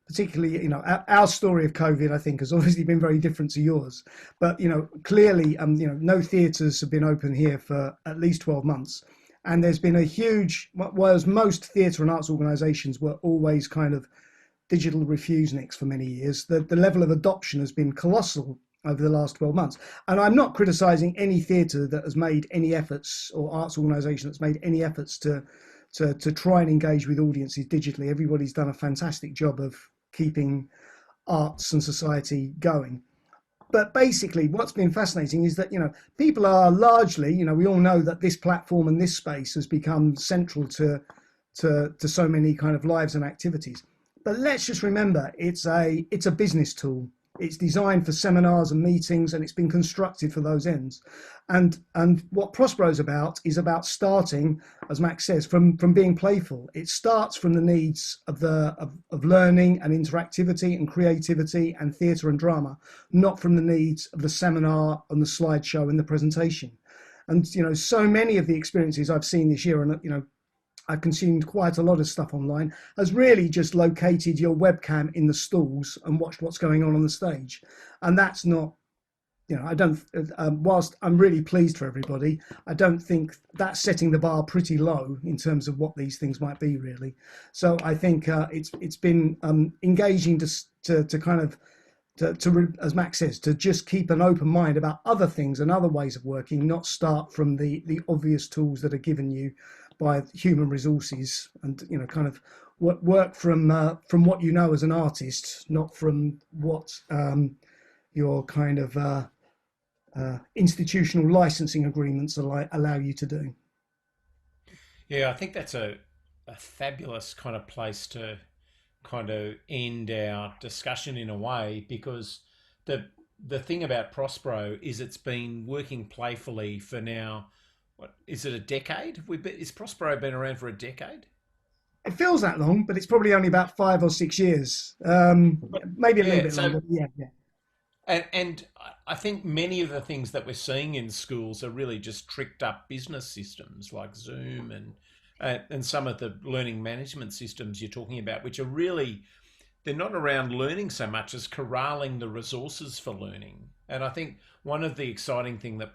particularly, our story of COVID, I think, has obviously been very different to yours. But, clearly, no theatres have been open here for at least 12 months. And there's been a huge, whereas most theatre and arts organisations were always kind of digital refuseniks for many years, the level of adoption has been colossal over the last 12 months. And I'm not criticising any theatre that has made any efforts, or arts organisation that's made any efforts to try and engage with audiences digitally. Everybody's done a fantastic job of keeping arts and society going. But basically what's been fascinating is that, people are largely, we all know that this platform and this space has become central to so many kind of lives and activities. But let's just remember, it's a business tool. It's designed for seminars and meetings, and it's been constructed for those ends. And what Prospero is about starting, as Max says, from being playful. It starts from the needs of learning and interactivity and creativity and theatre and drama, not from the needs of the seminar and the slideshow and the presentation. And so many of the experiences I've seen this year, and I've consumed quite a lot of stuff online, has really just located your webcam in the stalls and watched what's going on the stage. And that's not, I don't, whilst I'm really pleased for everybody, I don't think that's setting the bar pretty low in terms of what these things might be, really. So I think it's been engaging to kind of, as Max says, to just keep an open mind about other things and other ways of working, not start from the obvious tools that are given you by human resources, and kind of work from what you know as an artist, not from what your kind of institutional licensing agreements allow you to do. Yeah, I think that's a fabulous kind of place to kind of end our discussion in a way, because the thing about Prospero is it's been working playfully for now. What is it, a decade? Is Prospero been around for a decade? It feels that long, but it's probably only about 5 or 6 years, maybe a little bit longer. Yeah. And I think many of the things that we're seeing in schools are really just tricked up business systems like Zoom and some of the learning management systems you're talking about, which are really, they're not around learning so much as corralling the resources for learning. And I think one of the exciting thing that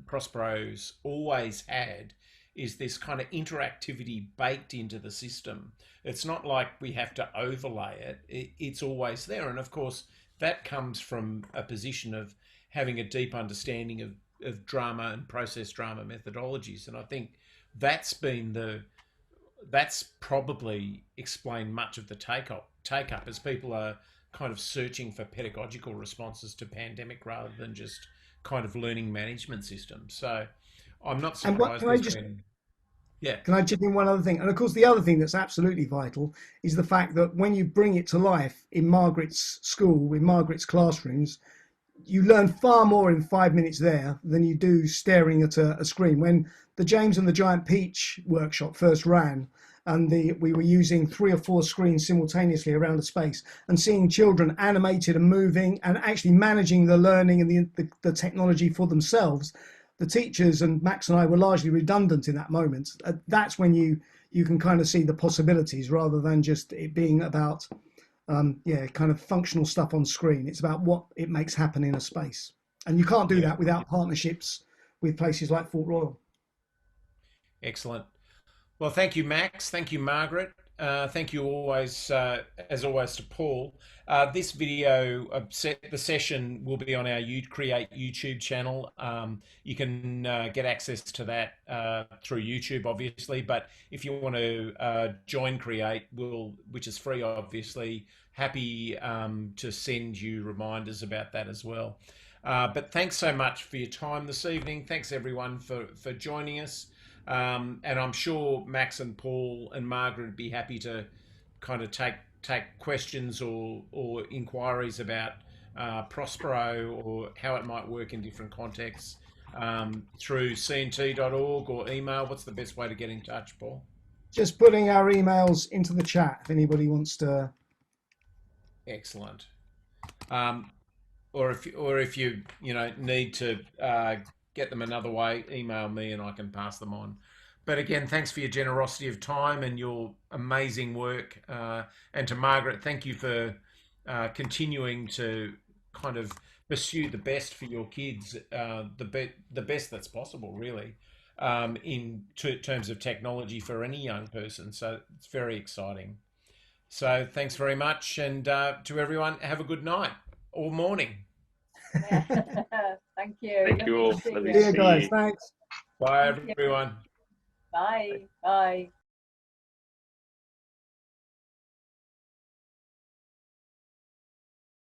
Prospero's always had is this kind of interactivity baked into the system. It's not like we have to overlay it. It's always there. And of course, that comes from a position of having a deep understanding of drama and process drama methodologies. And I think that's been that's probably explained much of the take up as people are kind of searching for pedagogical responses to pandemic rather than just kind of learning management systems. So I'm not And what surprised can I there's just been, yeah. can I chip in one other thing? And of course, the other thing that's absolutely vital is the fact that when you bring it to life in Margaret's school, in Margaret's classrooms, you learn far more in 5 minutes there than you do staring at a screen. When the James and the Giant Peach workshop first ran, and we were using 3 or 4 screens simultaneously around a space, and seeing children animated and moving and actually managing the learning and the technology for themselves, the teachers and Max and I were largely redundant in that moment. That's when you can kind of see the possibilities rather than just it being about kind of functional stuff on screen. It's about what it makes happen in a space. And you can't do that without partnerships with places like Fort Royal. Excellent. Well, thank you, Max. Thank you, Margaret. Thank you always, as always, to Paul. This video, the session will be on our Create YouTube channel. You can get access to that through YouTube, obviously. But if you want to join Create, which is free, obviously, happy to send you reminders about that as well. But thanks so much for your time this evening. Thanks, everyone, for joining us. And I'm sure Max and Paul and Margaret would be happy to kind of take questions or inquiries about Prospero or how it might work in different contexts through cnt.org or email. What's the best way to get in touch, Paul? Just putting our emails into the chat if anybody wants to. Excellent. Or if you need to get them another way, email me and I can pass them on. But again, thanks for your generosity of time and your amazing work. And to Margaret, thank you for continuing to kind of pursue the best for your kids, the best that's possible, really, in terms of technology for any young person. So it's very exciting. So thanks very much. And to everyone, have a good night or morning. Thank you. Thank you all. See Lovely you. to see guys, you. thanks. Bye, Thank you. everyone. Bye. Bye.